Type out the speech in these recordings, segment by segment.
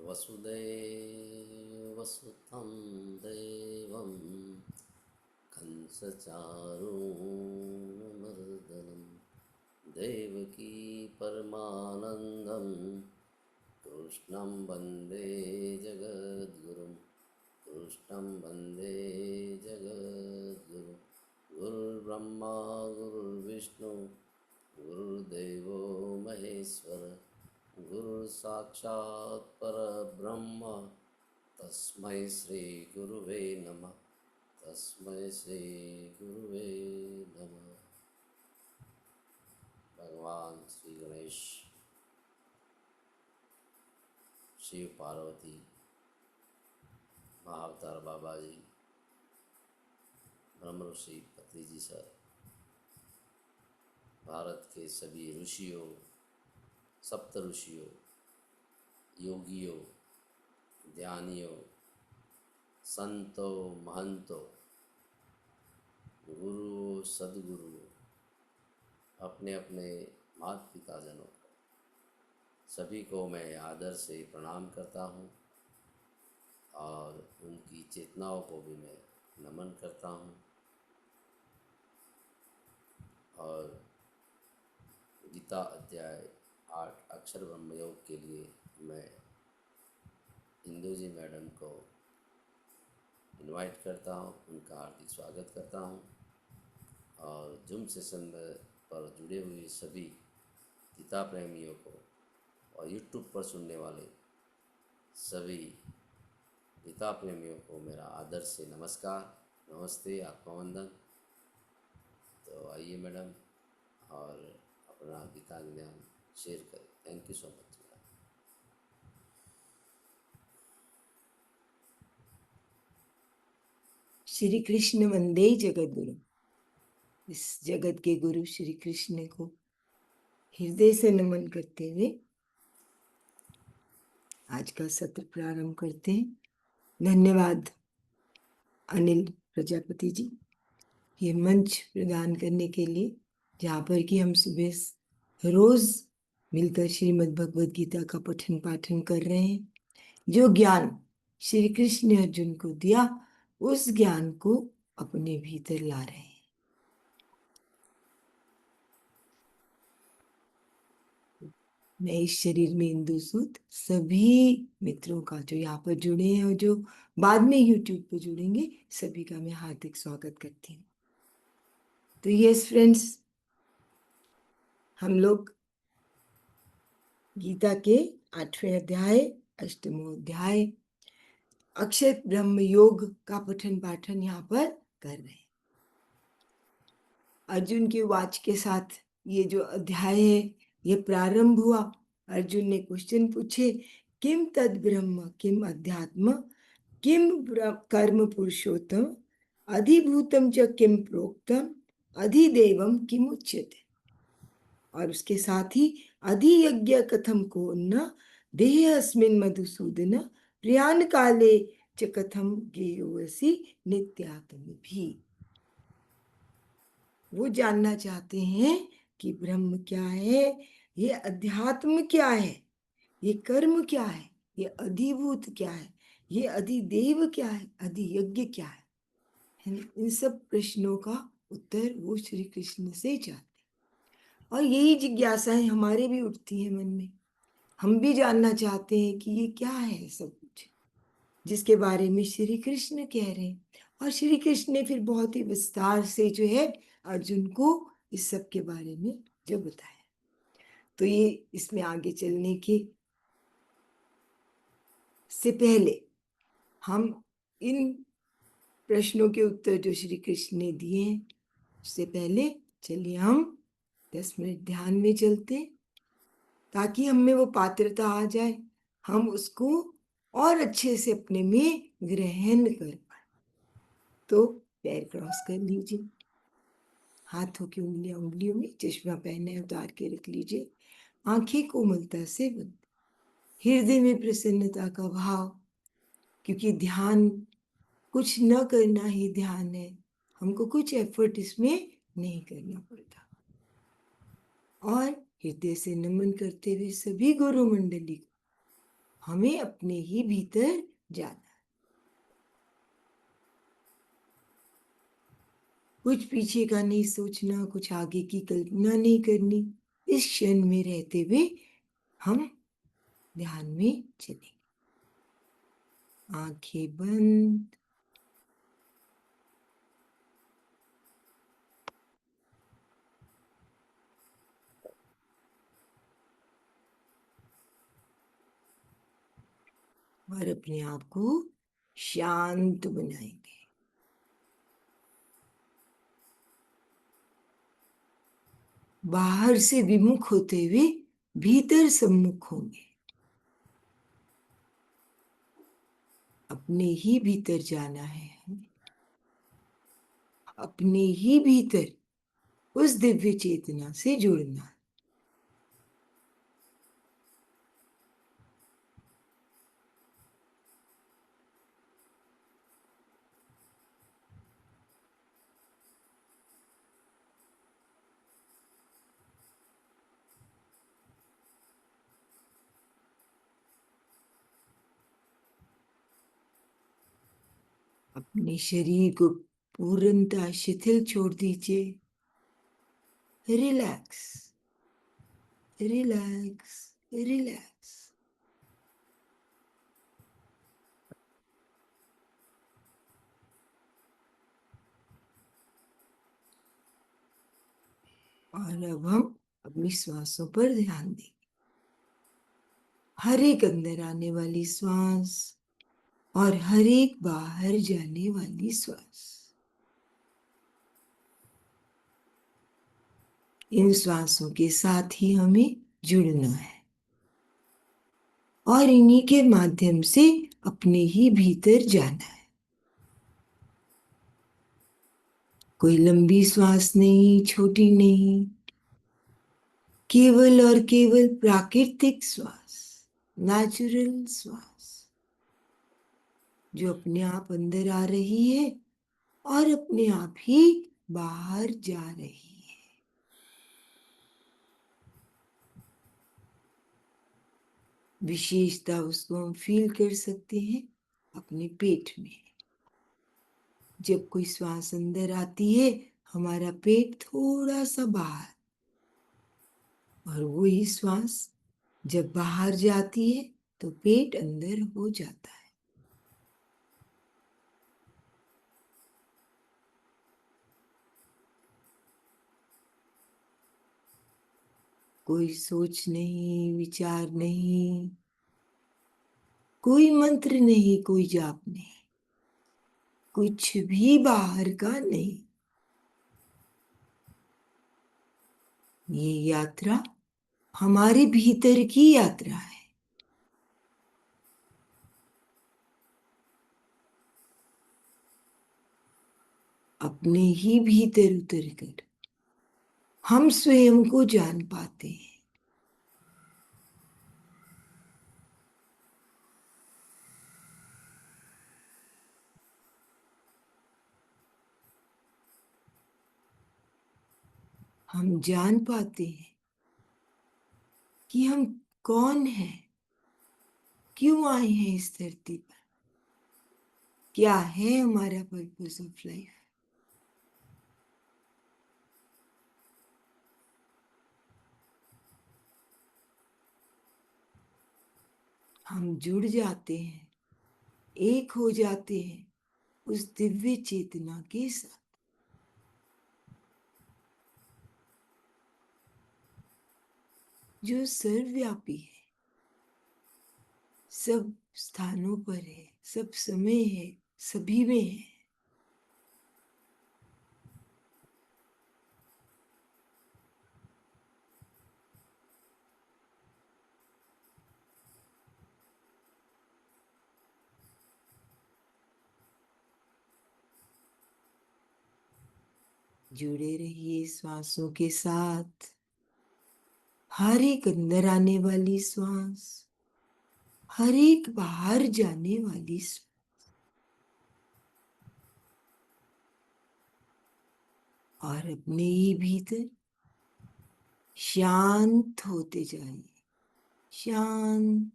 वसुदेवसुतं देवं कंसचारूणमर्दनं देवकी परमानन्दं कृष्णं वन्दे जगद्गुरुं कृष्णं वन्दे जगद्गुरुं गुरुर्ब्रह्मा गुरुर्विष्णु गुरुर्देवो महेश्वर गुरु साक्षात् परब्रह्म तस्मै श्री गुरुवे नमः। तस्मै श्री गुरुवे नमः। भगवान श्री गणेश, शिव पार्वती, महाअवतार बाबा जी, ब्रह्म ऋषि पत्नी जी सर, भारत के सभी ऋषियों, सप्त ऋषियों, योगियों, ध्यानियों, संतों, महंतों, गुरु, सदगुरु, अपने अपने माता पिता जनों को सभी को मैं आदर से प्रणाम करता हूँ और उनकी चेतनाओं को भी मैं नमन करता हूँ। और गीता अध्याय 8 अक्षर ब्रह्म योग के लिए मैं इंदू जी मैडम को इनवाइट करता हूँ, उनका हार्दिक स्वागत करता हूँ। और जूम सेशन पर जुड़े हुए सभी गीता प्रेमियों को और यूट्यूब पर सुनने वाले सभी गीता प्रेमियों को मेरा आदर से नमस्कार, नमस्ते, आत्मवंदन। तो आइए मैडम और अपना गीता ज्ञान शेयर करें। Thank you so much. Shri Krishna वंदे जगत गुरु। इस जगत के गुरु श्री कृष्ण को हृदय से नमन करते हुए आज का सत्र प्रारंभ करते हैं। धन्यवाद अनिल प्रजापति जी, ये मंच प्रदान करने के लिए, जहाँ पर कि हम सुबह रोज मिलकर श्रीमद् भगवद गीता का पठन पाठन कर रहे हैं। जो ज्ञान श्री कृष्ण ने अर्जुन को दिया, उस ज्ञान को अपने भीतर ला रहे हैं। मैं इस शरीर में इंदु सूद सभी मित्रों का जो यहाँ पर जुड़े हैं और जो बाद में यूट्यूब पर जुड़ेंगे, सभी का मैं हार्दिक स्वागत करती हूँ। तो यस फ्रेंड्स, हम लोग गीता के 8वें अध्याय, 8वां अध्याय अक्षर ब्रह्म योग का पठन पाठन यहाँ पर कर रहे हैं। अर्जुन के वाच के साथ ये जो अध्याय है ये प्रारंभ हुआ। अर्जुन ने क्वेश्चन पूछे, किम तद ब्रह्म किम अध्यात्म किम कर्म पुरुषोत्तम अधिभूतम च किम प्रोक्तम अधिदेवम किम उच्यते। और उसके साथ ही अधियज्ञ कथम को न देह अस्मिन् मधुसूदन प्रियान काले च कथम गेयोसि नित्यात्म भी। वो जानना चाहते हैं कि ब्रह्म क्या है, ये अध्यात्म क्या है, ये कर्म क्या है, ये अधिभूत क्या है, ये अधिदेव क्या है, अधियज्ञ क्या है। इन सब प्रश्नों का उत्तर वो श्री कृष्ण से चाहते हैं। और यही जिज्ञासाएं हमारे भी उठती हैं मन में। हम भी जानना चाहते हैं कि ये क्या है सब कुछ, जिसके बारे में श्री कृष्ण कह रहे हैं। और श्री कृष्ण ने फिर बहुत ही विस्तार से जो है अर्जुन को इस सब के बारे में जो बताया। तो ये इसमें आगे चलने के से पहले हम इन प्रश्नों के उत्तर जो श्री कृष्ण ने दिए हैं, उससे पहले चलिए हम 10 मिनट ध्यान में चलते, ताकि हम में वो पात्रता आ जाए, हम उसको और अच्छे से अपने में ग्रहण कर पाए। तो पैर क्रॉस कर लीजिए, हाथों की उंगलियों में चश्मा पहने उतार के रख लीजिए, आंखें कोमलता से बंद, हृदय में प्रसन्नता का भाव, क्योंकि ध्यान कुछ न करना ही ध्यान है। हमको कुछ एफर्ट इसमें नहीं करना पड़ता। और हृदय से नमन करते हुए सभी गुरु मंडली को हमें अपने ही भीतर जाना है। कुछ पीछे का नहीं सोचना, कुछ आगे की कल्पना नहीं करनी। इस क्षण में रहते हुए हम ध्यान में चलेंगे। आंखें बंद। और अपने आप को शांत बनाएंगे। बाहर से विमुख होते हुए भीतर सम्मुख होंगे। अपने ही भीतर जाना है हमें। अपने ही भीतर उस दिव्य चेतना से जुड़ना। अपने शरीर को पूर्णतः शिथिल छोड़ दीजिए। Relax, relax, relax. और अब हम अपनी श्वासों पर ध्यान दें। हर एक अंदर आने वाली श्वास और हर एक बाहर जाने वाली श्वास, इन श्वासों के साथ ही हमें जुड़ना है और इन्हीं के माध्यम से अपने ही भीतर जाना है। कोई लंबी श्वास नहीं, छोटी नहीं, केवल और केवल प्राकृतिक श्वास, नेचुरल श्वास, जो अपने आप अंदर आ रही है और अपने आप ही बाहर जा रही है। विशेषता उसको हम फील कर सकते हैं अपने पेट में। जब कोई श्वास अंदर आती है, हमारा पेट थोड़ा सा बाहर, और वही श्वास जब बाहर जाती है तो पेट अंदर हो जाता है। कोई सोच नहीं, विचार नहीं, कोई मंत्र नहीं, कोई जाप नहीं, कुछ भी बाहर का नहीं। ये यात्रा हमारे भीतर की यात्रा है। अपने ही भीतर उतरकर हम स्वयं को जान पाते हैं। हम जान पाते हैं कि हम कौन हैं, क्यों आए हैं इस धरती पर, क्या है हमारा पर्पस ऑफ लाइफ। हम जुड़ जाते हैं, एक हो जाते हैं उस दिव्य चेतना के साथ, जो सर्वव्यापी है, सब स्थानों पर है, सब समय है, सभी में है। जुड़े रहिए श्वासों के साथ। हर एक अंदर आने वाली श्वास, हर एक बाहर जाने वाली श्वास, और अपने ही भीतर शांत होते जाइए। शांत,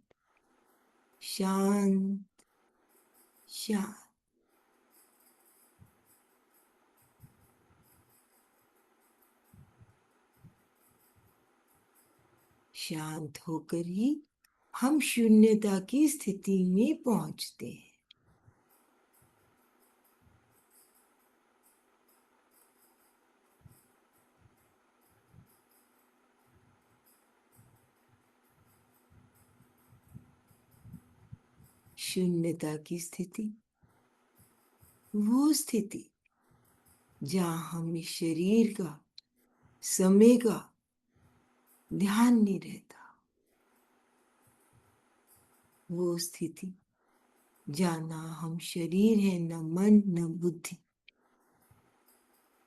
शांत शांत। शांत होकर ही हम शून्यता की स्थिति में पहुंचते हैं। शून्यता की स्थिति वो स्थिति जहां हमें शरीर का, समय का ध्यान नहीं रहता। वो स्थिति जहां ना हम शरीर है, न मन, न बुद्धि,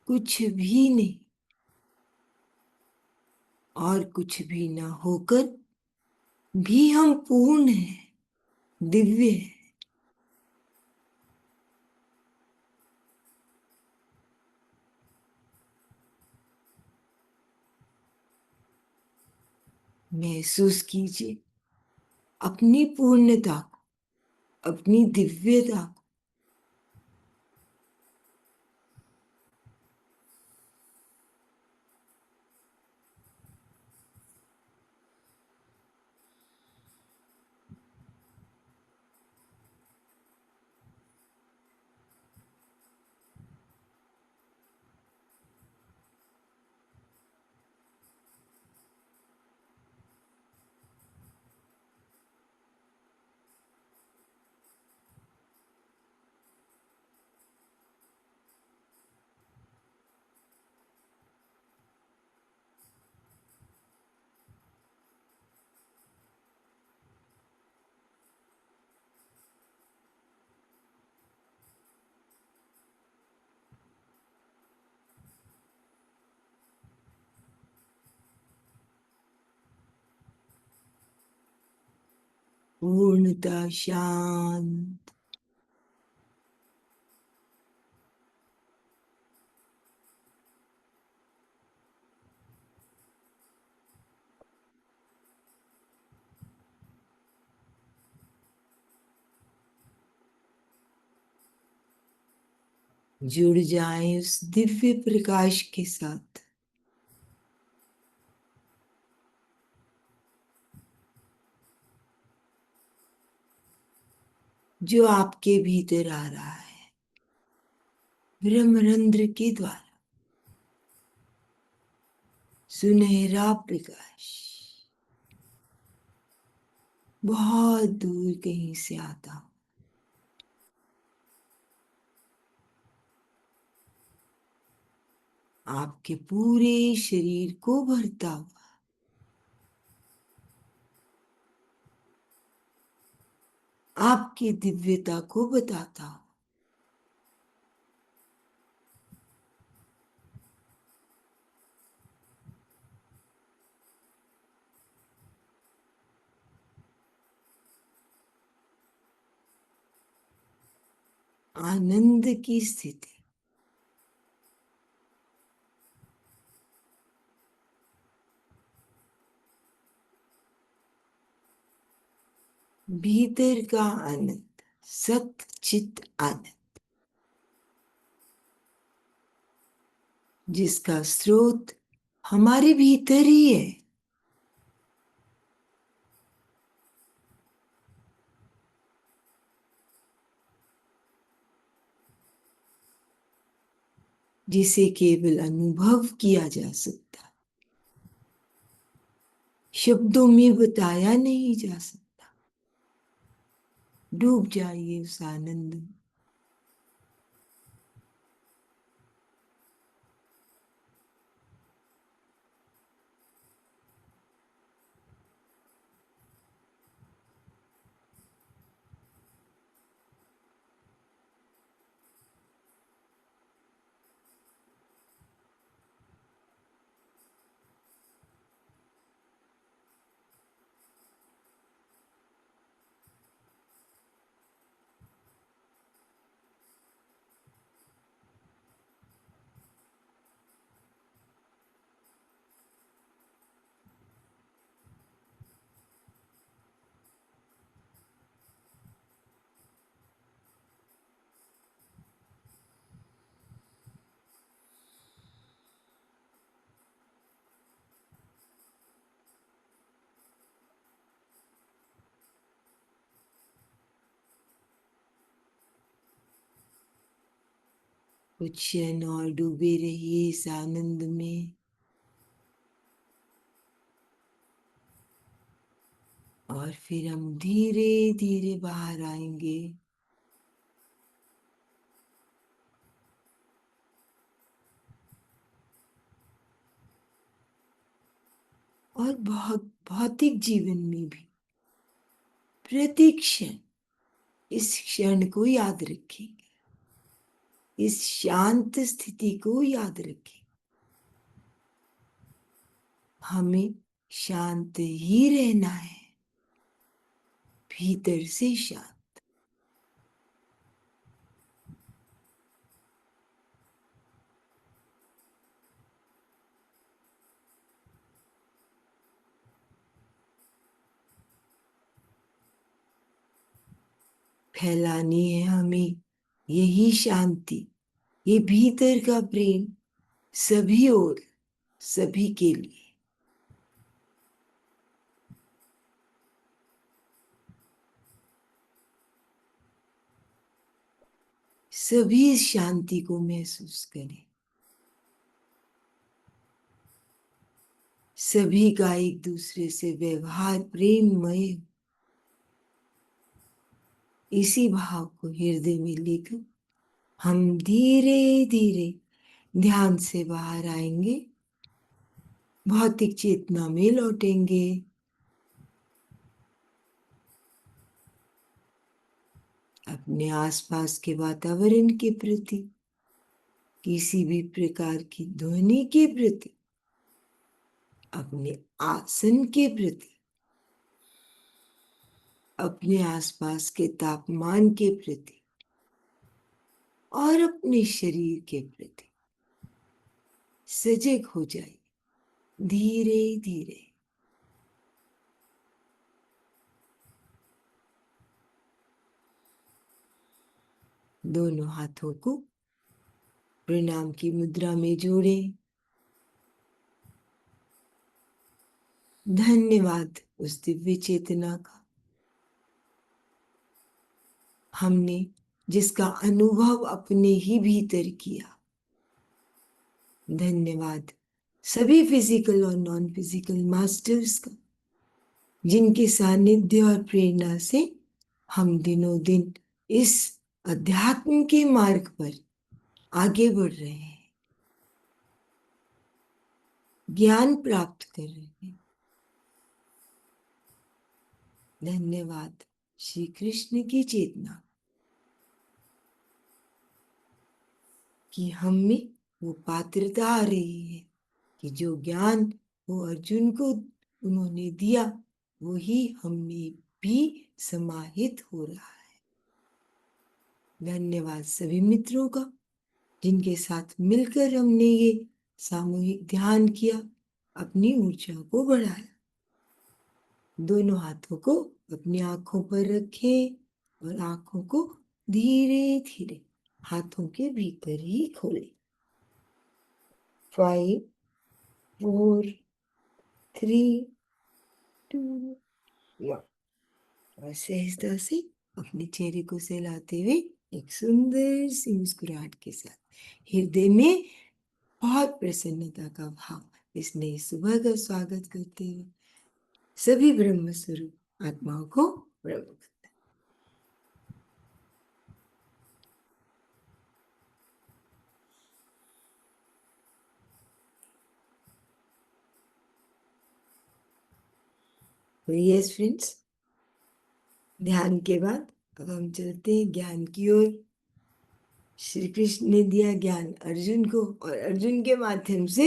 कुछ भी नहीं, और कुछ भी ना होकर भी हम पूर्ण हैं, दिव्य हैं। महसूस कीजिए अपनी पूर्णता को, अपनी दिव्यता को। पूर्णता शांत। जुड़ जाए उस दिव्य प्रकाश के साथ जो आपके भीतर आ रहा है, ब्रह्मरंध्र के द्वारा। सुनहरा प्रकाश बहुत दूर कहीं से आता हो, आपके पूरे शरीर को भरता हुआ, आपकी दिव्यता को बताता हुआ। आनंद की स्थिति। भीतर का आनंद, सत चित आनंद, जिसका स्रोत हमारे भीतर ही है। जिसे केवल अनुभव किया जा सकता, शब्दों में बताया नहीं जा सकता। डूब जाइए उस आनंद में। कुछ क्षण और डूबे रहिए इस आनंद में। और फिर हम धीरे धीरे बाहर आएंगे। और बहुत भौतिक जीवन में भी प्रति क्षण इस क्षण को याद रखेंगे, इस शांत स्थिति को याद रखें। हमें शांत ही रहना है, भीतर से शांत। फैलानी है हमें यही शांति, ये भीतर का प्रेम सभी और सभी के लिए। सभी इस शांति को महसूस करें। सभी का एक दूसरे से व्यवहार प्रेममय, इसी भाव को हृदय में लेकर हम धीरे धीरे ध्यान से बाहर आएंगे, भौतिक चेतना में लौटेंगे। अपने आसपास के वातावरण के प्रति, किसी भी प्रकार की ध्वनि के प्रति, अपने आसन के प्रति, अपने आसपास के तापमान के प्रति और अपने शरीर के प्रति सजग हो जाइए धीरे धीरे। दोनों हाथों को प्रणाम की मुद्रा में जोड़ें। धन्यवाद उस दिव्य चेतना का, हमने जिसका अनुभव अपने ही भीतर किया। धन्यवाद सभी फिजिकल और नॉन फिजिकल मास्टर्स का, जिनके सानिध्य और प्रेरणा से हम दिनों दिन इस अध्यात्म के मार्ग पर आगे बढ़ रहे हैं, ज्ञान प्राप्त कर रहे हैं। धन्यवाद श्री कृष्ण की चेतना कि हम में वो पात्रता आ रही है कि जो ज्ञान वो अर्जुन को उन्होंने दिया वही हमें भी समाहित हो रहा है। धन्यवाद सभी मित्रों का, जिनके साथ मिलकर हमने ये सामूहिक ध्यान किया, अपनी ऊर्जा को बढ़ाया। दोनों हाथों को अपनी आंखों पर रखें और आंखों को धीरे धीरे हाथों के भीतर ही खोलें। 5 4 3 2 1। और सहजता से अपने चेहरे को सहलाते हुए एक सुंदर सी मुस्कुराहट के साथ हृदय में बहुत प्रसन्नता का भाव इस नई सुबह का स्वागत करते हुए सभी ब्रह्म स्वरूप आत्माओं को ब्रह्म। तो यस फ्रेंड्स, ध्यान के बाद अब हम चलते हैं ज्ञान की ओर। श्री कृष्ण ने दिया ज्ञान अर्जुन को और अर्जुन के माध्यम से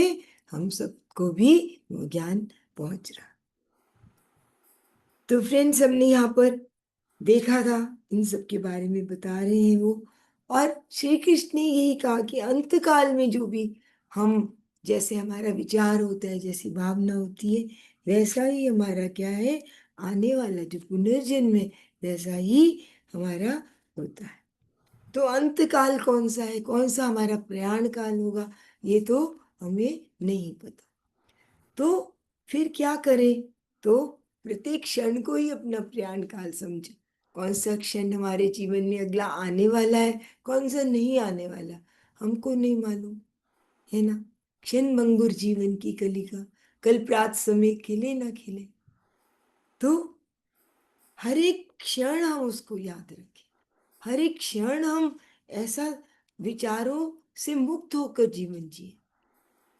हम सबको भी वो ज्ञान पहुंच रहा। तो फ्रेंड्स, हमने यहाँ पर देखा था, इन सब के बारे में बता रहे हैं वो। और श्री कृष्ण ने यही कहा कि अंत काल में जो भी हम, जैसे हमारा विचार होता है, जैसी भावना होती है, वैसा ही हमारा क्या है, आने वाला जो पुनर्जन्म है वैसा ही हमारा होता है। तो अंत काल कौन सा है, कौन सा हमारा प्रयाण काल होगा, ये तो हमें नहीं पता। तो फिर क्या करें? तो प्रत्येक क्षण को ही अपना प्रयाण काल समझे। कौन सा क्षण हमारे जीवन में अगला आने वाला है, कौन सा नहीं आने वाला, हमको नहीं मालूम, है ना। क्षण भंगुर जीवन की कलिका, कल प्रात समय खिले ना खिले। तो हर एक क्षण हम उसको याद रखें, हर एक क्षण हम ऐसा विचारों से मुक्त होकर जीवन जिए,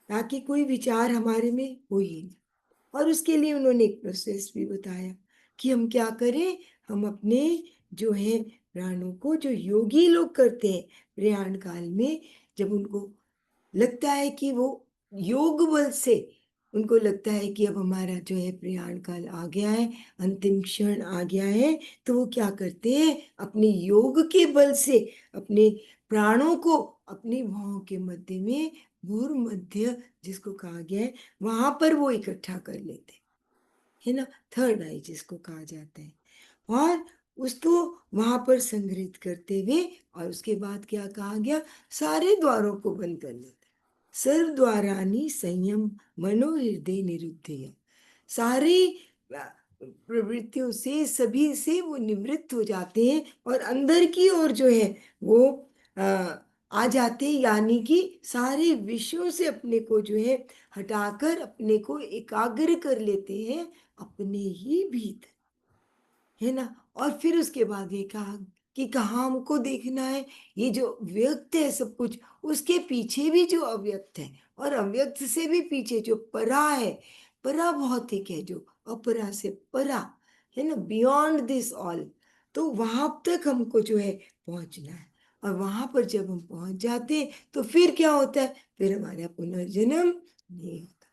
ताकि कोई विचार हमारे में हो ही ना। और उसके लिए उन्होंने एक प्रोसेस भी बताया कि हम क्या करें। हम अपने जो है प्राणों को, जो योगी लोग करते हैं प्रयाण काल में, जब उनको लगता है कि वो योग बल से उनको लगता है कि अब हमारा जो है प्रयाण काल आ गया है, अंतिम क्षण आ गया है, तो वो क्या करते हैं, अपने योग के बल से अपने प्राणों को अपनी भौं के मध्य में, भूर मध्य जिसको कहा गया है, वहां पर वो इकट्ठा कर लेते है ना, थर्ड आई जिसको कहा जाता है। और उसको वहां पर संग्रहित करते हुए, और उसके बाद क्या कहा गया, सारे द्वारों को बंद कर लेते, सर्व द्वारानी संयम मनोहृदय निरुद्धय। सारी प्रवृत्तियों से, सभी से वो निवृत्त हो जाते हैं और अंदर की ओर जो है वो आ जाते हैं, यानी कि सारे विषयों से अपने को जो है हटाकर अपने को एकाग्र कर लेते हैं अपने ही भीतर, है ना। और फिर उसके बाद ये कहा कि कहाँ हमको देखना है, ये जो व्यक्त है सब कुछ, उसके पीछे भी जो अव्यक्त है, और अव्यक्त से भी पीछे जो परा है, परा भौतिक है, जो अपरा से परा है ना, बियॉन्ड दिस ऑल। तो वहां तक हमको जो है पहुंचना है। और वहां पर जब हम पहुंच जाते हैं तो फिर क्या होता है, फिर हमारा पुनर्जन्म नहीं होता।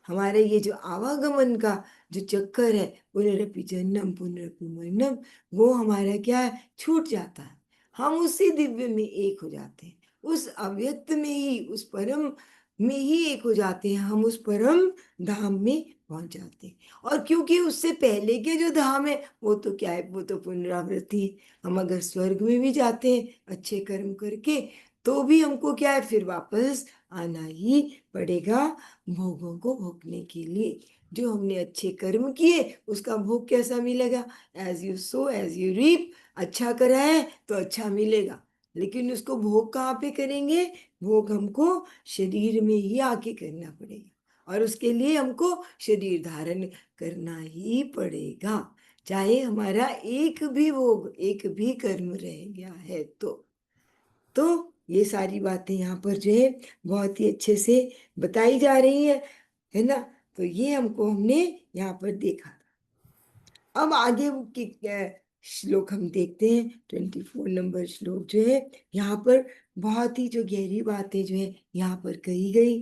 हमारे ये जो आवागमन का जो चक्कर है, पुनरपि जन्म पुनरपि मरणम, वो हमारा क्या है, छूट जाता है। हम उसी दिव्य में एक हो जाते हैं, उस अव्यक्त में ही, उस परम में ही एक हो जाते हैं, हम उस परम धाम में पहुंच जाते हैं। और क्योंकि उससे पहले के जो धाम है वो तो क्या है, वो तो पुनरावृत्ति है। हम अगर स्वर्ग में भी जाते हैं अच्छे कर्म करके, तो भी हमको क्या है, फिर वापस आना ही पड़ेगा भोगों को भोगने के लिए। जो हमने अच्छे कर्म किए उसका भोग कैसा मिलेगा, as you sow as you reap. अच्छा करा है तो अच्छा मिलेगा, लेकिन उसको भोग कहाँ पे करेंगे, भोग हमको शरीर में ही आके करना पड़ेगा, और उसके लिए हमको शरीर धारण करना ही पड़ेगा, चाहे हमारा एक भी भोग, एक भी कर्म रह गया है तो ये सारी बातें यहाँ पर जो है बहुत ही अच्छे से बताई जा रही है ना। तो ये हमने यहाँ पर देखा। अब आगे के श्लोक हम देखते हैं, 24 नंबर श्लोक जो है, यहाँ पर बहुत ही जो गहरी बातें जो है यहाँ पर कही गई।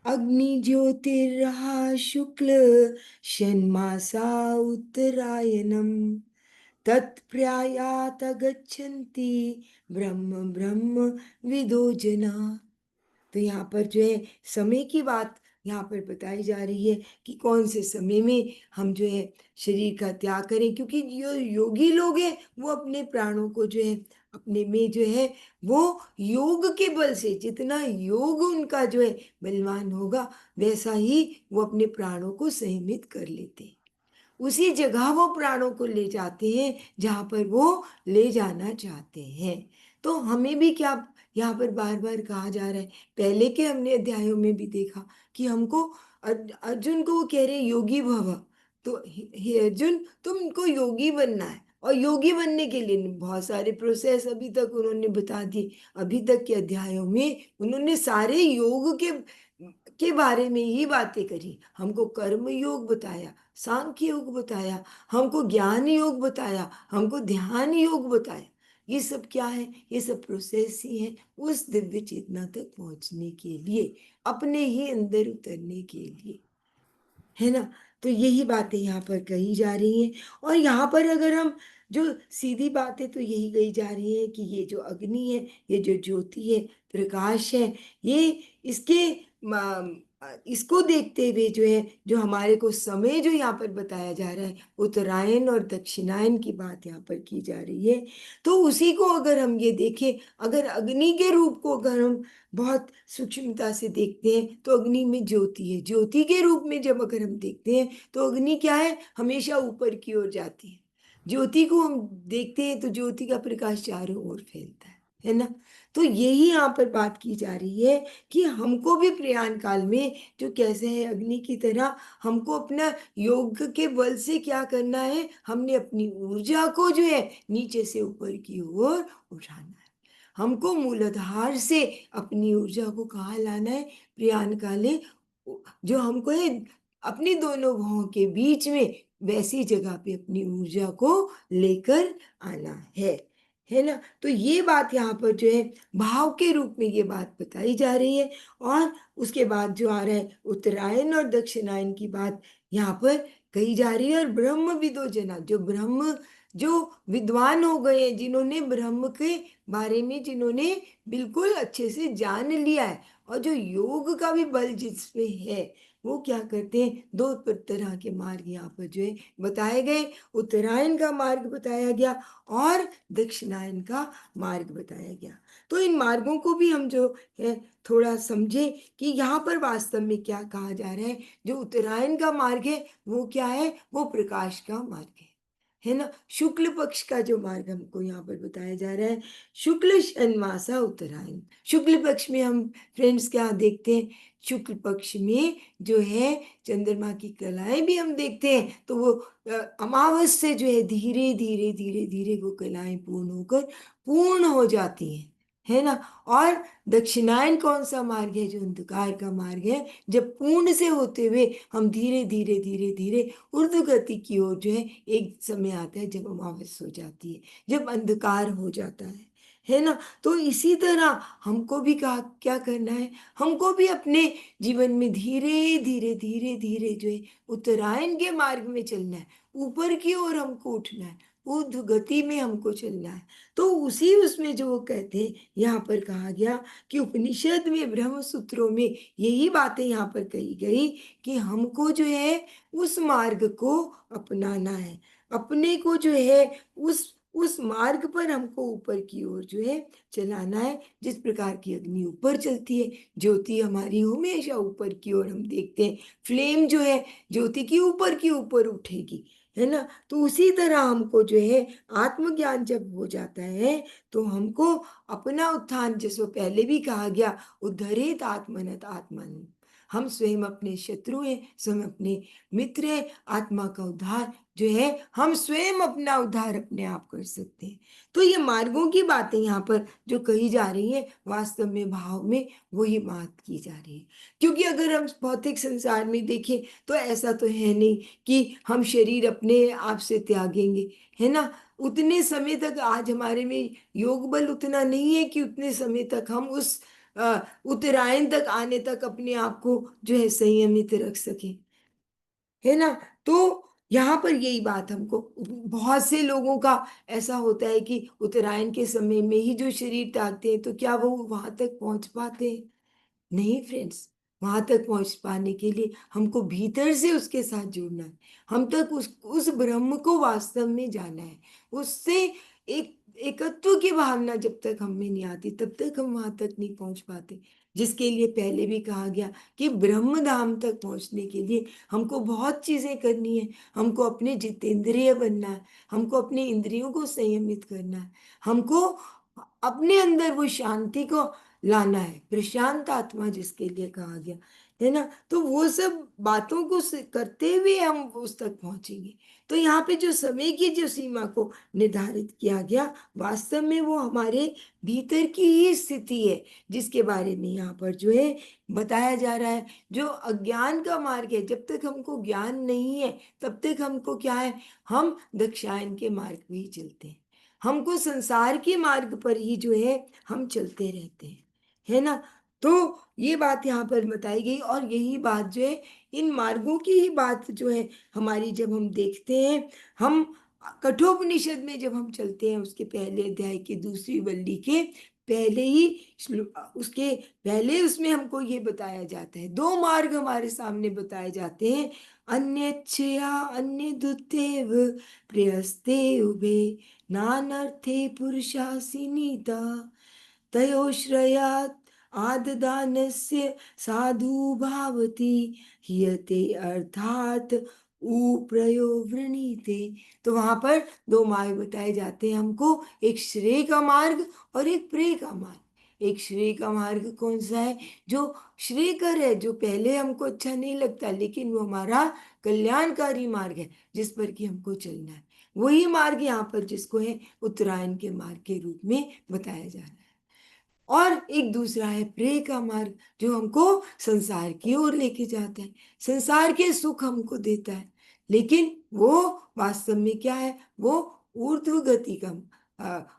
अग्नि ज्योतिर्हा शुक्ल षण्मासा उत्तरायणम तत्प्रयात गच्छन्ति ब्रह्म ब्रह्म विदो जना। तो यहाँ पर जो है समय की बात यहाँ पर बताई जा रही है कि कौन से समय में हम जो है शरीर का त्याग करें, क्योंकि जो योगी लोग हैं वो अपने प्राणों को जो है अपने में जो है वो योग के बल से, जितना योग उनका जो है बलवान होगा, वैसा ही वो अपने प्राणों को संयमित कर लेते हैं। उसी जगह वो प्राणों को ले जाते हैं जहां पर वो ले जाना चाहते हैं। तो हमें भी क्या यहाँ पर बार बार कहा जा रहा है, पहले के हमने अध्यायों में भी देखा कि हमको अर्जुन को वो कह रहे योगी भव। तो हे अर्जुन, तुमको योगी बनना है, और योगी बनने के लिए बहुत सारे प्रोसेस अभी तक उन्होंने बता दिए। अभी तक के अध्यायों में उन्होंने सारे योग के बारे में ही बातें करी। हमको कर्म योग बताया, सांख्य योग बताया, हमको ज्ञान योग बताया, हमको ध्यान योग बताया। ये सब क्या है, ये सब प्रोसेस ही है उस दिव्य चेतना तक पहुंचने के लिए, अपने ही अंदर उतरने के लिए, है ना। तो यही बातें यहाँ पर कही जा रही हैं। और यहाँ पर अगर हम जो सीधी बातें तो यही कही जा रही है कि ये जो अग्नि है, ये जो ज्योति है, प्रकाश है, ये इसके इसको देखते हुए जो है, जो हमारे को समय जो यहाँ पर बताया जा रहा है, उत्तरायण और दक्षिणायन की बात यहाँ पर की जा रही है। तो उसी को अगर हम ये देखें, अगर अग्नि के रूप को अगर हम बहुत सूक्ष्मता से देखते हैं तो अग्नि में ज्योति है। ज्योति के रूप में जब अगर हम देखते हैं तो अग्नि क्या है, हमेशा ऊपर की ओर जाती है। ज्योति को हम देखते हैं तो ज्योति का प्रकाश चारों ओर फैलता है। है ना। तो यही यहाँ पर बात की जा रही है कि हमको भी प्रयाण काल में जो कैसे है अग्नि की तरह हमको अपना योग के बल से क्या करना है, हमने अपनी ऊर्जा को जो है नीचे से ऊपर की ओर उठाना है। हमको मूलाधार से अपनी ऊर्जा को कहाँ लाना है, प्रयाण काले जो हमको है अपनी दोनों भुवों के बीच में वैसी जगह पे अपनी ऊर्जा को लेकर आना है ना। तो ये बात यहाँ पर जो है भाव के रूप में ये बात बताई जा रही है। और उसके बाद जो आ रहा है उत्तरायण और दक्षिणायन की बात यहाँ पर कही जा रही है। और ब्रह्म विदो जना, जो विद्वान हो गए हैं, जिन्होंने ब्रह्म के बारे में जिन्होंने बिल्कुल अच्छे से जान लिया है और जो योग का भी बल जिसमें है, वो क्या करते हैं, दो तरह के मार्ग यहाँ पर जो है बताए गए। उत्तरायण का मार्ग बताया गया और दक्षिणायन का मार्ग बताया गया। तो इन मार्गों को भी हम जो है थोड़ा समझे कि यहाँ पर वास्तव में क्या कहा जा रहा है। जो उत्तरायण का मार्ग है वो क्या है, वो प्रकाश का मार्ग है ना। शुक्ल पक्ष का जो मार्ग हमको यहाँ पर बताया जा रहा है, शुक्ल शनमासा उत्तरायण। शुक्ल पक्ष में हम फ्रेंड्स क्या देखते हैं, शुक्ल पक्ष में जो है चंद्रमा की कलाएं भी हम देखते हैं। तो वो अमावस से जो है धीरे धीरे धीरे धीरे वो कलाएं पूर्ण होकर पूर्ण हो जाती हैं, है ना। और दक्षिणायन कौन सा मार्ग है, जो अंधकार का मार्ग है, जब पूर्ण से होते हुए हम धीरे धीरे धीरे धीरे ऊर्ध्व गति की ओर जो है एक समय आता है जब अमावस हो जाती है, जब अंधकार हो जाता है ना। तो इसी तरह हमको भी कहा क्या करना है, हमको भी अपने जीवन में धीरे धीरे धीरे धीरे जो है उत्तरायण के मार्ग में चलना है, ऊपर की ओर हमको उठना है, ऊर्ध्व गति में हमको चलना है। तो उसी उसमें जो वो कहते हैं यहाँ पर कहा गया कि उपनिषद में ब्रह्म सूत्रों में यही बातें यहाँ पर कही गई कि हमको जो है उस मार्ग को अपनाना है, अपने को जो है उस मार्ग पर हमको ऊपर की ओर जो है चलाना है। जिस प्रकार की अग्नि ऊपर चलती है, ज्योति हमारी हमेशा ऊपर की ओर, हम देखते हैं फ्लेम जो है ज्योति की ऊपर उठेगी, है ना। तो उसी तरह हमको जो है आत्मज्ञान जब हो जाता है तो हमको अपना उत्थान, जैसे पहले भी कहा गया, उद्धरेत आत्मनत आत्मन, हम स्वयं अपने शत्रु हैं, स्वयं अपने मित्र हैं। आत्मा का उद्धार जो है हम स्वयं अपना उद्धार अपने आप कर सकते हैं। तो ये मार्गों की बातें यहाँ पर जो कही जा रही है, वास्तव में भाव में वही बात की जा रही है। क्योंकि अगर हम भौतिक संसार में देखें तो ऐसा तो है नहीं कि हम शरीर अपने आप से त्यागेंगे, है ना। उतने समय तक आज हमारे में योग बल उतना नहीं है कि उतने समय तक हम उस उत्तरायण तक आने तक अपने आप को जो है संयमित रख सके, है ना। तो यहाँ पर यही बात हमको, बहुत से लोगों का ऐसा होता है कि उत्तरायण के समय में ही जो शरीर त्यागते हैं, तो क्या वो वहां तक पहुंच पाते हैं? नहीं फ्रेंड्स, वहां तक पहुंच पाने के लिए हमको भीतर से उसके साथ जुड़ना है। हम तक उस ब्रह्म को वास्तव में जाना है। उससे एक एकत्व की भावना जब तक हम में नहीं आती तब तक हम वहां तक नहीं पहुंच पाते। जिसके लिए पहले भी कहा गया कि ब्रह्म धाम तक पहुंचने के लिए हमको बहुत चीजें करनी है। हमको अपने जितेंद्रिय बनना है, हमको अपने इंद्रियों को संयमित करना है, हमको अपने अंदर वो शांति को लाना है, प्रशांत आत्मा जिसके लिए कहा गया, है ना। तो वो सब बातों को करते हुए हम उस तक पहुंचेंगे। तो यहाँ पे जो समय की जो सीमा को निर्धारित किया गया, वास्तव में वो हमारे भीतर की ही स्थिति है, जिसके बारे में यहाँ पर जो है बताया जा रहा है। जो अज्ञान का मार्ग है, जब तक हमको ज्ञान नहीं है तब तक हमको क्या है, हम दक्षायन के मार्ग पे ही चलते हैं, हमको संसार के मार्ग पर ही जो है हम चलते रहते हैं, है ना। तो ये बात यहाँ पर बताई गई और यही बात जो है इन मार्गों की ही बात जो है हमारी, जब हम देखते हैं, हम कठोपनिषद में जब हम चलते हैं उसके पहले अध्याय की दूसरी वल्ली के पहले ही उसके पहले उसमें हमको ये बताया जाता है, दो मार्ग हमारे सामने बताए जाते हैं। अन्यच्छया अन्य दुत्तेव प्रियस्ते उभे नानर्थे पुरुषासि नीता तयोश्रयात् आददानस्य साधु भावति हियते अर्थात ऊ प्रयो वृणीते। तो वहां पर दो मार्ग बताए जाते हैं हमको, एक श्रेय का मार्ग और एक प्रेय का मार्ग। एक श्रेय का मार्ग कौन सा है? जो श्रेयकर है, जो पहले हमको अच्छा नहीं लगता लेकिन वो हमारा कल्याणकारी मार्ग है, जिस पर कि हमको चलना है। वही मार्ग यहाँ पर जिसको है उत्तरायण के मार्ग के रूप में बताया जा रहा है। और एक दूसरा है प्रेय का मार्ग, जो हमको संसार की ओर लेके जाता है, संसार के सुख हमको देता है, लेकिन वो वास्तव में क्या है? वो ऊर्ध्व गति का,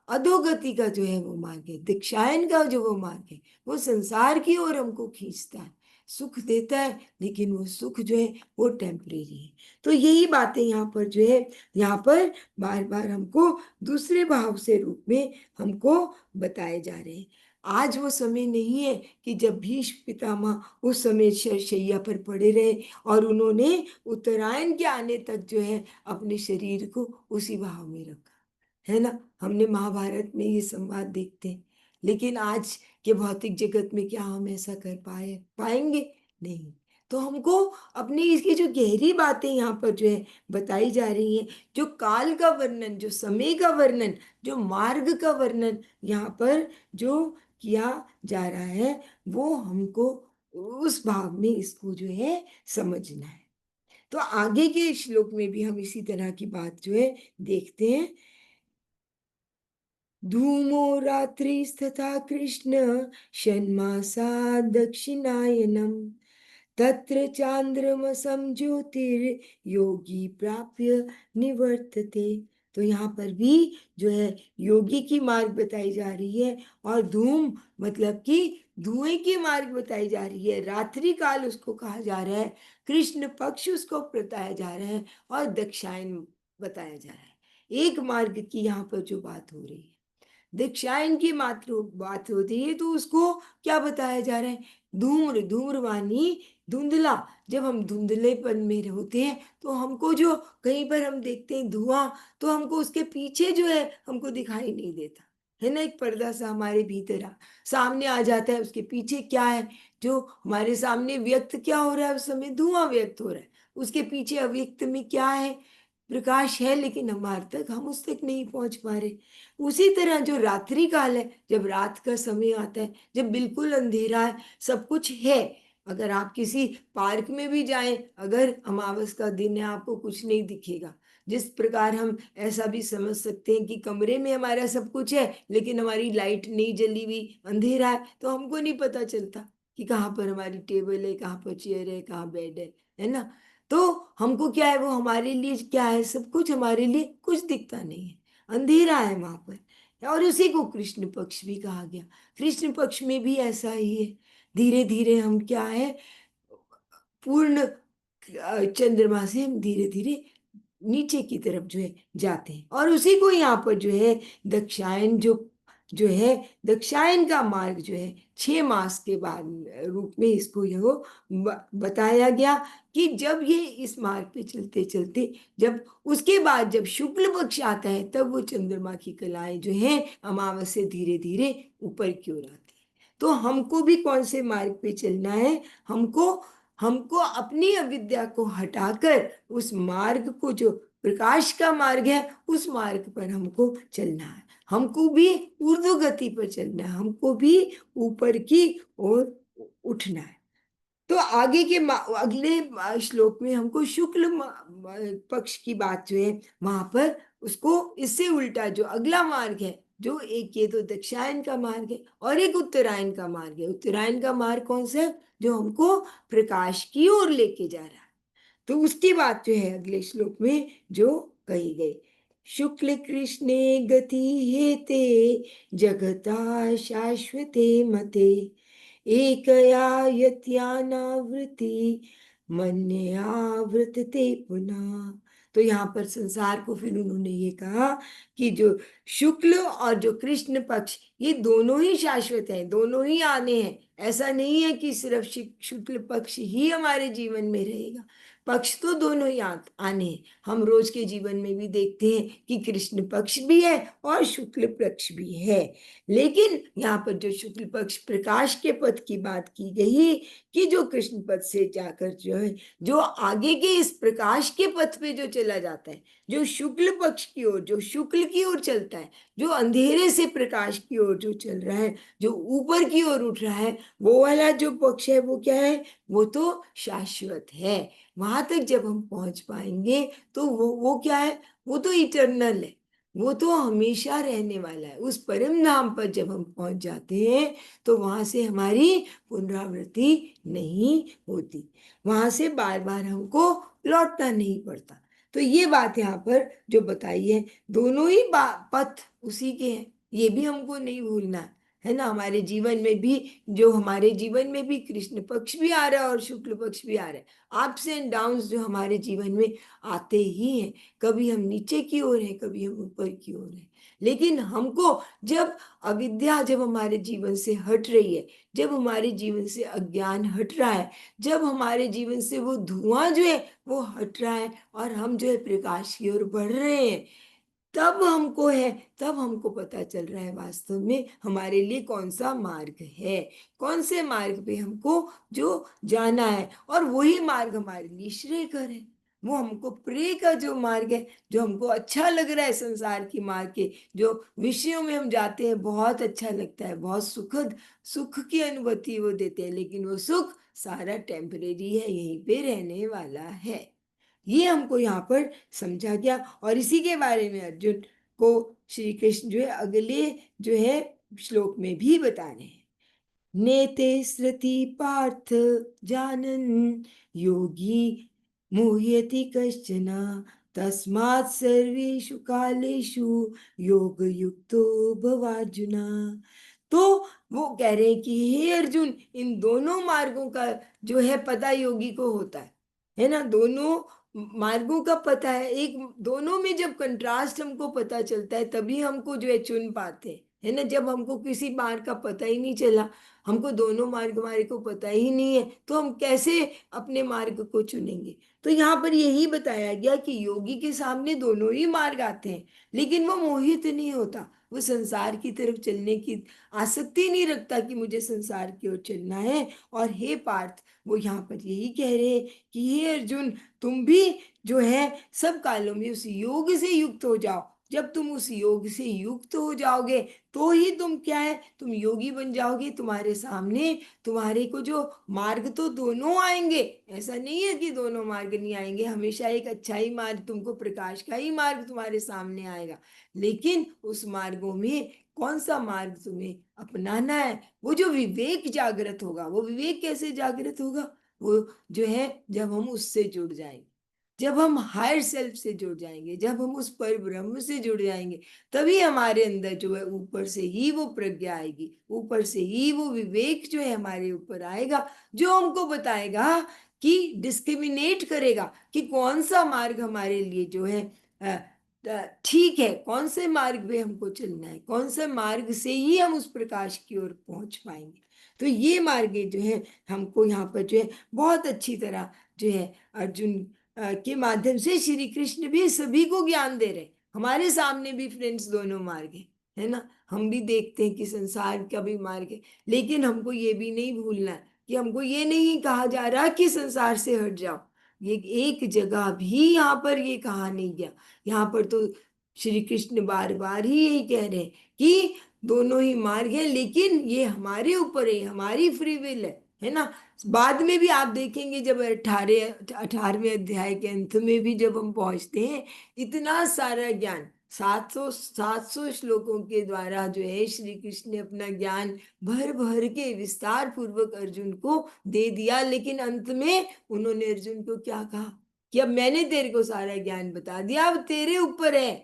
अधोगति का जो है वो मार्ग है। दीक्षायन का जो वो मार्ग है, वो संसार की ओर हमको खींचता है, सुख देता है, लेकिन वो सुख जो है वो टेम्परेरी है। तो यही बातें यहाँ पर जो है, यहाँ पर बार बार हमको दूसरे भाव से रूप में हमको बताए जा रहे हैं। आज वो समय नहीं है कि जब भीष्म पितामह उस समय शैया पर पड़े रहे और उन्होंने उत्तरायण के आने तक जो है अपने शरीर को उसी भाव में रखा, है ना। हमने महाभारत में ये संवाद देखते हैं, लेकिन आज के भौतिक जगत में क्या हम ऐसा कर पाएंगे? नहीं। तो हमको अपनी इसकी जो गहरी बातें यहाँ पर जो है बताई जा रही हैं, जो काल का वर्णन, जो समय का वर्णन, जो मार्ग का वर्णन यहाँ पर जो किया जा रहा है, वो हमको उस भाव में इसको जो है समझना है। तो आगे के श्लोक में भी हम इसी तरह की बात जो है देखते हैं। धूमो रात्रिस्तथा कृष्ण षण्मासा दक्षिणायनम तत्र चांद्रमसं ज्योतिर्योगी प्राप्य निवर्तते। तो यहाँ पर भी जो है योगी की मार्ग बताई जा रही है, और धूम मतलब कि धुएं की मार्ग बताई जा रही है। रात्रि काल उसको कहा जा रहा है, कृष्ण पक्ष उसको बताया जा रहा है, और दक्षायन बताया जा रहा है। एक मार्ग की यहाँ पर जो बात हो रही है, दीक्षायन की मात्र बात होती है, तो उसको क्या बताया जा रहा है? धूम्र, धूम्रवानी, धुंधला। जब हम धुंधलेपन में होते हैं तो हमको जो कहीं पर हम देखते हैं धुआं, तो हमको उसके पीछे जो है हमको दिखाई नहीं देता, है ना। एक पर्दा सा हमारे भीतर सामने आ जाता है, उसके पीछे क्या है? जो हमारे सामने व्यक्त क्या हो रहा है? उस समय धुआं व्यक्त हो रहा है, उसके पीछे अव्यक्त में क्या है? प्रकाश है, लेकिन हमारे तक हम उस तक नहीं पहुंच पा रहे। उसी तरह जो रात्रि काल है, जब रात का समय आता है, जब बिल्कुल अंधेरा है, सब कुछ है, अगर आप किसी पार्क में भी जाएं, अगर अमावस का दिन है, आपको कुछ नहीं दिखेगा। जिस प्रकार हम ऐसा भी समझ सकते हैं कि कमरे में हमारा सब कुछ है, लेकिन हमारी लाइट नहीं जली हुई, अंधेरा है, तो हमको नहीं पता चलता कि कहाँ पर हमारी टेबल है, कहाँ पर चेयर है, कहाँ बेड है ना। तो हमको क्या है, वो हमारे लिए क्या है? सब कुछ हमारे लिए कुछ दिखता नहीं है, अंधेरा है वहां पर। और उसी को कृष्ण पक्ष भी कहा गया। कृष्ण पक्ष में भी ऐसा ही है, धीरे धीरे हम क्या है, पूर्ण चंद्रमा से हम धीरे धीरे नीचे की तरफ जो है जाते हैं। और उसी को यहाँ पर जो है दक्षायन जो है, दक्षायन का मार्ग जो है 6 मास के बाद रूप में इसको यह बताया गया, कि जब ये इस मार्ग पे चलते चलते, जब उसके बाद जब शुक्ल पक्ष आता है, तब वो चंद्रमा की कलाएं जो है अमावस से धीरे धीरे ऊपर की ओर आती है। तो हमको भी कौन से मार्ग पे चलना है? हमको हमको अपनी अविद्या को हटाकर उस मार्ग को, जो प्रकाश का मार्ग है, उस मार्ग पर हमको चलना है। हमको भी ऊर्ध्व गति पर चलना है, हमको भी ऊपर की ओर उठना है। तो आगे के अगले श्लोक में हमको शुक्ल पक्ष की बात जो है वहां पर उसको इससे उल्टा जो अगला मार्ग है, जो एक ये तो दक्षायन का मार्ग है और एक उत्तरायण का मार्ग है। उत्तरायण का मार्ग कौन सा है? जो हमको प्रकाश की ओर लेके जा रहा है। तो उसकी बात जो है अगले श्लोक में जो कही गई, शुक्ल कृष्णे गति हेते जगता शाश्वते मते एकया यत्यानावृत्ति मन्यावृतते पुनः। तो यहाँ पर संसार को फिर उन्होंने ये कहा कि जो शुक्ल और जो कृष्ण पक्ष, ये दोनों ही शाश्वत हैं, दोनों ही आने हैं। ऐसा नहीं है कि सिर्फ शुक्ल पक्ष ही हमारे जीवन में रहेगा, पक्ष तो दोनों ही आने हैं। हम रोज के जीवन में भी देखते हैं कि कृष्ण पक्ष भी है और शुक्ल पक्ष भी है। लेकिन यहाँ पर जो शुक्ल पक्ष प्रकाश के पथ की बात की गई, कि जो कृष्ण पथ से जाकर जो है, जो आगे के इस प्रकाश के पथ पे जो चला जाता है, जो शुक्ल पक्ष की ओर, जो शुक्ल की ओर चलता है, जो अंधेरे से प्रकाश की ओर जो चल रहा है, जो ऊपर की ओर उठ रहा है, वो वाला जो पक्ष है वो क्या है? वो तो शाश्वत है। वहां तक जब हम पहुंच पाएंगे तो वो क्या है? वो तो इटर्नल है, वो तो हमेशा रहने वाला है। उस परम धाम पर जब हम पहुंच जाते हैं तो वहां से हमारी पुनरावृत्ति नहीं होती, वहां से बार बार हमको लौटना नहीं पड़ता। तो ये बात यहाँ पर जो बताई है, दोनों ही पथ उसी के हैं, ये भी हमको नहीं भूलना है ना। हमारे जीवन में भी, जो हमारे जीवन में भी कृष्ण पक्ष भी आ रहा है और शुक्ल पक्ष भी आ रहा है। अप्स एंड डाउन्स जो हमारे जीवन में आते ही हैं, कभी हम नीचे की ओर हैं, कभी हम ऊपर की ओर हैं। लेकिन हमको जब अविद्या जब हमारे जीवन से हट रही है, जब हमारे जीवन से अज्ञान हट रहा है, जब हमारे जीवन से वो धुआं जो है वो हट रहा है और हम जो है प्रकाश की ओर बढ़ रहे हैं, तब हमको है, तब हमको पता चल रहा है वास्तव में हमारे लिए कौन सा मार्ग है, कौन से मार्ग पे हमको जो जाना है। और वही मार्ग हमारे लिए श्रेयकर है, वो हमको प्रिय का जो मार्ग है, जो हमको अच्छा लग रहा है संसार की मार्ग के जो विषयों में हम जाते हैं, बहुत अच्छा लगता है, बहुत सुखद सुख की अनुभूति वो देते हैं, लेकिन वो सुख सारा टेम्परेरी है, यहीं पे रहने वाला है। ये हमको यहाँ पर समझा गया। और इसी के बारे में अर्जुन को श्री कृष्ण जो है अगले जो है श्लोक में भी बता रहे हैं। नेते स्मृति पार्थ जानन योगी मुह्यति कश्चन तस्मात् सर्वेषु कालेषु योग युक्तो भवार्जुना। तो वो कह रहे हैं कि हे अर्जुन, इन दोनों मार्गों का जो है पता योगी को होता है ना। दोनों मार्गों का पता है, एक दोनों में जब कंट्रास्ट हमको पता चलता है तभी हमको जो है चुन पाते हैं, है ना। जब हमको किसी मार्ग का पता ही नहीं चला, हमको दोनों मार्ग हमारे को पता ही नहीं है, तो हम कैसे अपने मार्ग को चुनेंगे? तो यहाँ पर यही बताया गया कि योगी के सामने दोनों ही मार्ग आते हैं, लेकिन वो मोहित नहीं होता, वो संसार की तरफ चलने की आसक्ति नहीं रखता कि मुझे संसार की ओर चलना है। और हे पार्थ, वो यहाँ पर यही कह रहे हैं कि हे अर्जुन, तुम भी जो है सब कालों में उस योग से युक्त हो जाओ। जब तुम उस योग से युक्त हो जाओगे तो ही तुम क्या है, तुम योगी बन जाओगे। तुम्हारे सामने तुम्हारे को जो मार्ग तो दोनों आएंगे, ऐसा नहीं है कि दोनों मार्ग नहीं आएंगे, हमेशा एक अच्छा ही मार्ग तुमको, प्रकाश का ही मार्ग तुम्हारे सामने आएगा। लेकिन उस मार्गों में कौन सा मार्ग तुम्हें अपनाना है, वो जो विवेक जागृत होगा, वो विवेक कैसे जागृत होगा? वो जो है जब हम उससे जुड़ जाएंगे, जब हम हायर सेल्फ से जुड़ जाएंगे, जब हम उस पर ब्रह्म से जुड़ जाएंगे, तभी हमारे अंदर जो है ऊपर से ही वो प्रज्ञा आएगी, ऊपर से ही वो विवेक जो है हमारे ऊपर आएगा, जो हमको बताएगा कि डिस्क्रिमिनेट करेगा कि कौन सा मार्ग हमारे लिए जो है ठीक है, कौन से मार्ग पे हमको चलना है, कौन से मार्ग से ही हम उस प्रकाश की ओर पहुंच पाएंगे। तो ये मार्ग जो है हमको यहाँ पर जो है बहुत अच्छी तरह जो है अर्जुन के माध्यम से श्री कृष्ण भी सभी को ज्ञान दे रहे। हमारे सामने भी फ्रेंड्स दोनों मार्ग है ना। हम भी देखते हैं कि संसार का भी मार्ग है, लेकिन हमको ये भी नहीं भूलना है कि हमको ये नहीं कहा जा रहा कि संसार से हट जाओ। ये एक जगह भी यहाँ पर ये कहा नहीं गया। यहाँ पर तो श्री कृष्ण बार बार ही यही कह रहे हैं कि दोनों ही मार्ग है, लेकिन ये हमारे ऊपर है, हमारी फ्री विल है ना। बाद में भी आप देखेंगे, जब 18वें अध्याय के अंत में भी जब हम पहुंचते हैं, इतना सारा ज्ञान 700 श्लोकों के द्वारा जो है श्री कृष्ण ने अपना ज्ञान भर भर के विस्तार पूर्वक अर्जुन को दे दिया। लेकिन अंत में उन्होंने अर्जुन को क्या कहा कि अब मैंने तेरे को सारा ज्ञान बता दिया, अब तेरे ऊपर है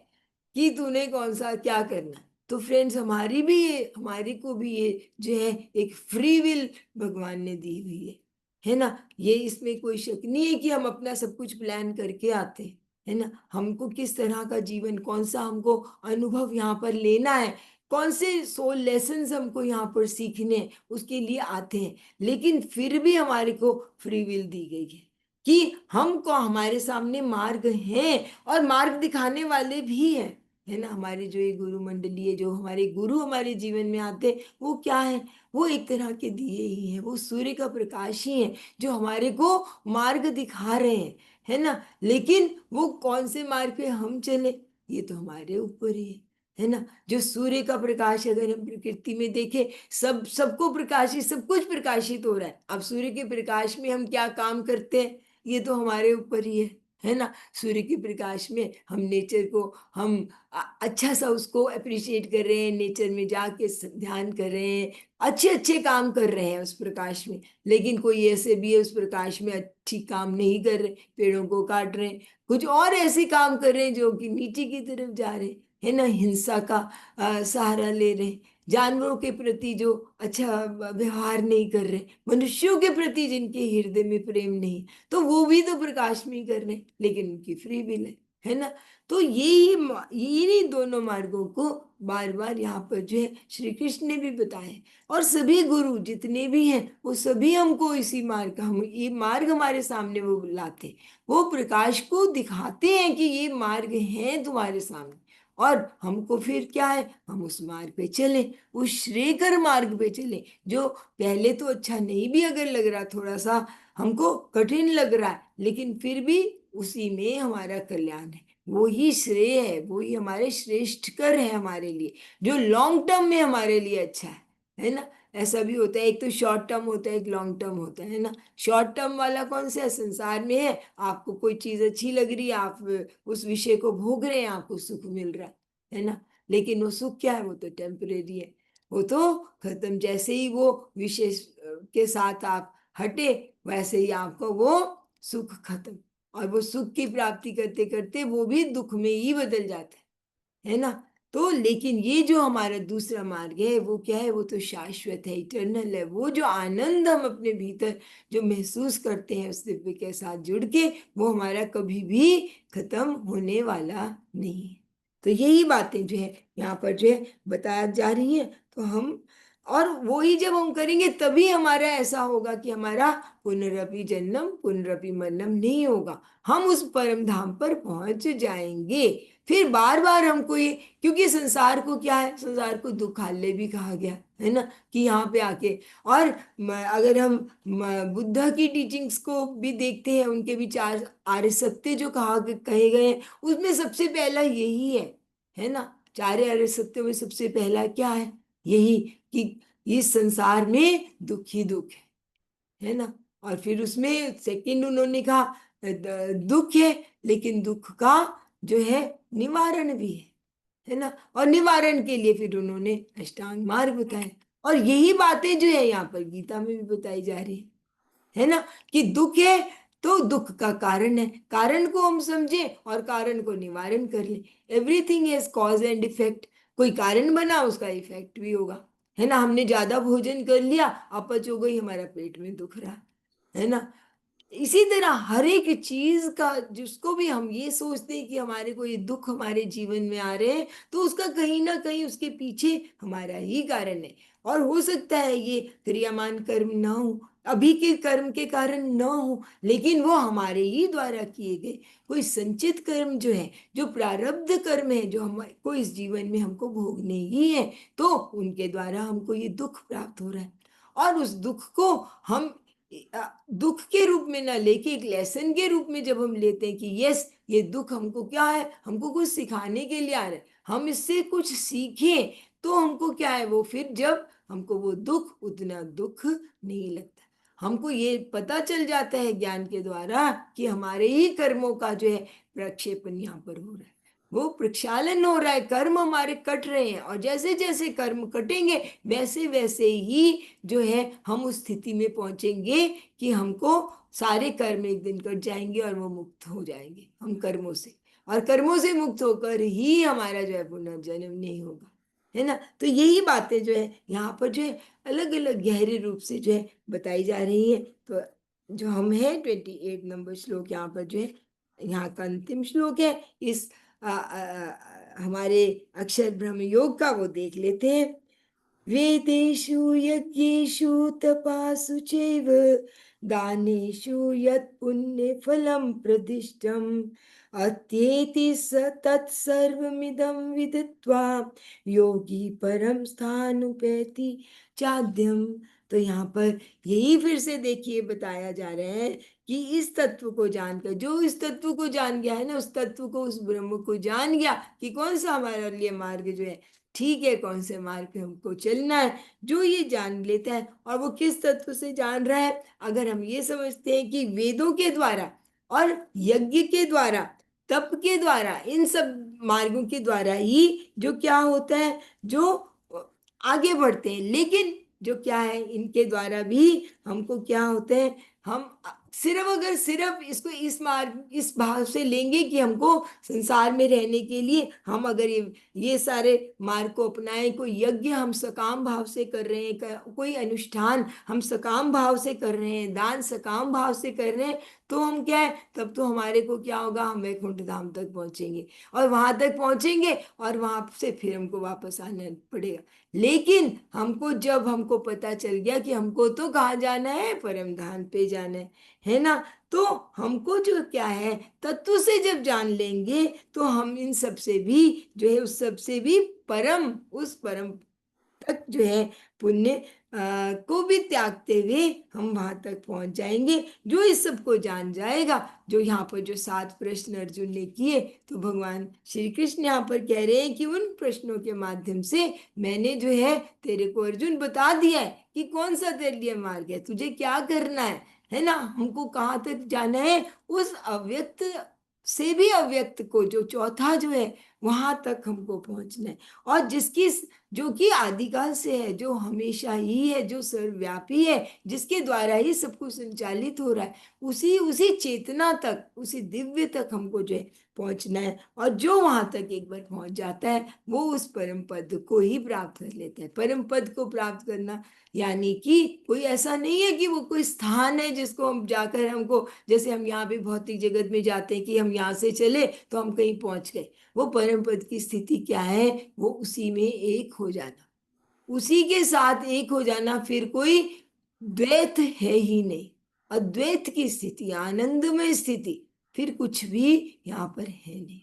कि तूने कौन सा क्या करना है। तो फ्रेंड्स, हमारी भी ये, हमारी को भी ये जो है एक फ्री विल भगवान ने दी हुई है ना। ये इसमें कोई शक नहीं है कि हम अपना सब कुछ प्लान करके आते हैं, है ना। हमको किस तरह का जीवन, कौन सा हमको अनुभव यहाँ पर लेना है, कौन से सोल लेसन्स हमको यहाँ पर सीखने हैं, उसके लिए आते हैं। लेकिन फिर भी हमारे को फ्री विल दी गई है। कि हमको हमारे सामने मार्ग हैं और मार्ग दिखाने वाले भी हैं, है ना। हमारे जो ये गुरु मंडली है, जो हमारे गुरु हमारे जीवन में आते हैं, वो क्या है, वो एक तरह के दिए ही हैं, वो सूर्य का प्रकाश ही है जो हमारे को मार्ग दिखा रहे हैं, है ना। लेकिन वो कौन से मार्ग पे हम चले, ये तो हमारे ऊपर ही है ना। जो सूर्य का प्रकाश अगर हम प्रकृति में देखें, सबको प्रकाशित, सब कुछ प्रकाशित हो रहा है। अब सूर्य के प्रकाश में हम क्या काम करते हैं, ये तो हमारे ऊपर ही है ना। सूर्य के प्रकाश में हम नेचर को, हम अच्छा सा उसको अप्रिशिएट कर रहे हैं, नेचर में जाके ध्यान कर रहे हैं, अच्छे अच्छे काम कर रहे हैं उस प्रकाश में। लेकिन कोई ऐसे भी है उस प्रकाश में अच्छी काम नहीं कर रहे, पेड़ों को काट रहे हैं, कुछ और ऐसे काम कर रहे हैं जो कि नीचे की तरफ जा रहे हैं, है ना। हिंसा का सहारा ले रहे हैं, जानवरों के प्रति जो अच्छा व्यवहार नहीं कर रहे, मनुष्यों के प्रति जिनके हृदय में प्रेम नहीं, तो वो भी तो प्रकाश में ही कर रहे हैं, लेकिन उनकी फ्री विल है ना। तो यही दोनों मार्गों को बार बार यहाँ पर जो है श्री कृष्ण ने भी बताया, और सभी गुरु जितने भी हैं वो सभी हमको इसी मार्ग, हम ये मार्ग हमारे सामने वो लाते, वो प्रकाश को दिखाते हैं कि ये मार्ग है तुम्हारे सामने, और हमको फिर क्या है, हम उस मार्ग पे चले, उस श्रेयकर मार्ग पे चले, जो पहले तो अच्छा नहीं भी अगर लग रहा, थोड़ा सा हमको कठिन लग रहा है, लेकिन फिर भी उसी में हमारा कल्याण है, वो ही श्रेय है, वो ही हमारे श्रेष्ठ कर है हमारे लिए, जो लॉन्ग टर्म में हमारे लिए अच्छा है ना। ऐसा भी होता है, एक तो शॉर्ट टर्म होता है, एक लॉन्ग टर्म होता है ना। शॉर्ट टर्म वाला कौन सा है, संसार में है, आपको कोई चीज अच्छी लग रही है, आप उस विषय को भोग रहे हैं, आपको सुख मिल रहा है ना। लेकिन वो सुख क्या है, वो तो टेम्परेरी है, वो तो खत्म, जैसे ही वो विषय के साथ आप हटे, वैसे ही आपका वो सुख खत्म, और वो सुख की प्राप्ति करते करते वो भी दुख में ही बदल जाता है ना। तो लेकिन ये जो हमारा दूसरा मार्ग है वो क्या है, वो तो शाश्वत है, इटर्नल है, वो जो आनंद हम अपने भीतर जो महसूस करते हैं उस दिव्य के साथ जुड़ के, वो हमारा कभी भी खत्म होने वाला नहीं है। तो यही बातें जो है यहाँ पर जो है बताया जा रही हैं, तो हम, और वो ही जब हम करेंगे तभी हमारा ऐसा होगा कि हमारा पुनरपि जन्म पुनरपि मरणम नहीं होगा, हम उस परम धाम पर पहुंच जाएंगे। फिर बार बार हमको ये, क्योंकि संसार को क्या है, संसार को दुखालय भी कहा गया है ना, कि यहाँ पे आके, और अगर हम बुद्ध की टीचिंग्स को भी देखते हैं, उनके विचार आर्य सत्य जो कहे गए हैं, उसमें सबसे पहला यही है ना। चार आर्य सत्य में सबसे पहला क्या है, यही कि इस संसार में दुख ही दुख है ना। और फिर उसमें सेकंड उन्होंने कहा दुख है, लेकिन दुख का जो है निवारण भी है ना। और निवारण के लिए फिर उन्होंने अष्टांग मार्ग बताया, और यही बातें जो है यहाँ पर गीता में भी बताई जा रही है ना, कि दुख है तो दुख का कारण है, कारण को हम समझे और कारण को निवारण कर ले। Everything is cause and effect, कोई कारण बना उसका इफेक्ट भी होगा, है ना। हमने ज्यादा भोजन कर लिया, अपच हो गई, हमारा पेट में दुख रहा है ना। इसी तरह हर एक चीज का, जिसको भी हम ये सोचते हैं कि हमारे को ये दुख हमारे जीवन में आ रहे हैं, तो उसका कहीं ना कहीं उसके पीछे हमारा ही कारण है। और हो सकता है ये क्रियामान कर्म ना हो, अभी के कर्म के कारण ना हो, लेकिन वो हमारे ही द्वारा किए गए कोई संचित कर्म जो है, जो प्रारब्ध कर्म है, जो हमको इस जीवन में हमको भोगने ही है, तो उनके द्वारा हमको ये दुख प्राप्त हो रहा है। और उस दुख को हम दुख के रूप में ना लेके एक लेसन के रूप में जब हम लेते हैं कि यस, ये दुख हमको क्या है, हमको कुछ सिखाने के लिए आ रहा है, हम इससे कुछ सीखें, तो हमको क्या है, वो फिर जब हमको वो दुख, उतना दुख नहीं लगता, हमको ये पता चल जाता है ज्ञान के द्वारा कि हमारे ही कर्मों का जो है प्रक्षेपण यहाँ पर हो रहा है, वो प्रक्षालन हो रहा है, कर्म हमारे कट रहे हैं, और जैसे जैसे कर्म कटेंगे वैसे वैसे ही जो है हम उस स्थिति में पहुंचेंगे कि हमको सारे कर्म एक दिन कट जाएंगे और वो मुक्त हो जाएंगे हम कर्मों से, और कर्मों से मुक्त होकर ही हमारा जो है पुनर्जन्म नहीं होगा, है ना। तो यही बातें जो है यहाँ पर जो है अलग अलग गहरे रूप से जो है बताई जा रही है। तो जो हम है 28 नंबर श्लोक यहाँ पर जो है, यहाँ का अंतिम श्लोक है हमारे अक्षर ब्रह्म योग का, वो देख लेते हैं। वेदेषु यज्ञेषु तपासु चैव दानेषु यत् पुण्यफलं प्रदिष्टम् अत्येति स तत्सर्वमिदं विदित्वा योगी परम स्थानुपैति चाद्यम। तो यहाँ पर यही फिर से देखिए बताया जा रहा है कि इस तत्व को जानकर, जो इस तत्व को जान गया है ना, उस तत्व को, उस ब्रह्म को जान गया कि कौन सा हमारे लिए मार्ग जो है ठीक है, कौन से मार्ग पे हमको चलना है, जो ये जान लेता है। और वो किस तत्व से जान रहा है? अगर हम ये समझते हैं कि वेदों के द्वारा और यज्ञ के द्वारा, तप के द्वारा, इन सब मार्गों के द्वारा ही जो क्या होता है, जो आगे बढ़ते हैं, लेकिन जो क्या है, इनके द्वारा भी हमको क्या होते हैं, हम सिर्फ, अगर सिर्फ इसको इस मार्ग, इस भाव से लेंगे कि हमको संसार में रहने के लिए हम अगर ये सारे मार्ग को अपनाएं, कोई यज्ञ हम सकाम भाव से कर रहे हैं, कोई अनुष्ठान हम सकाम भाव से कर रहे हैं, दान सकाम भाव से कर रहे हैं, तो हम क्या है, तब तो हमारे को क्या होगा, हम वैकुंठ धाम तक पहुंचेंगे, और वहां तक पहुंचेंगे और वहां से फिर हमको वापस आना पड़ेगा। लेकिन हमको, जब हमको पता चल गया कि हमको तो कहाँ जाना है, परम धाम पे जाना है ना, तो हमको जो क्या है, तत्व से जब जान लेंगे तो हम इन सब से भी जो है, उस सब से भी परम, उस परम तक जो है पुण्य को भी त्यागते हुए हम वहां तक पहुंच जाएंगे। जो इस सब को जान जाएगा, जो यहाँ पर जो 7 प्रश्न अर्जुन ने किए, तो भगवान श्री कृष्ण यहाँ पर कह रहे हैं कि उन प्रश्नों के माध्यम से मैंने जो है तेरे को अर्जुन बता दिया है कि कौन सा तेरे लिए मार्ग है, तुझे क्या करना है ना, हमको कहाँ तक जाना है, उस अव्यक्त से भी अव्यक्त को, जो चौथा जो है, वहां तक हमको पहुंचना है। और जिसकी, जो कि आदिकाल से है, जो हमेशा ही है, जो सर्वव्यापी है, जिसके द्वारा ही सब कुछ संचालित हो रहा है, उसी उसी चेतना तक, उसी दिव्य तक हमको जो है पहुंचना है। और जो वहां तक एक बार पहुंच जाता है, वो उस परम पद को ही प्राप्त कर लेता है। परम पद को प्राप्त करना यानी कि कोई ऐसा नहीं है कि वो कोई स्थान है जिसको हम जाकर हमको, जैसे हम यहाँ पे भौतिक जगत में जाते हैं कि हम यहाँ से चले तो हम कहीं पहुंच गए। वो परम पद की स्थिति क्या है? वो उसी में एक हो जाना, उसी के साथ एक हो जाना, फिर कोई द्वैत है ही नहीं। अद्वैत की स्थिति, आनंदमय स्थिति, फिर कुछ भी यहाँ पर है नहीं,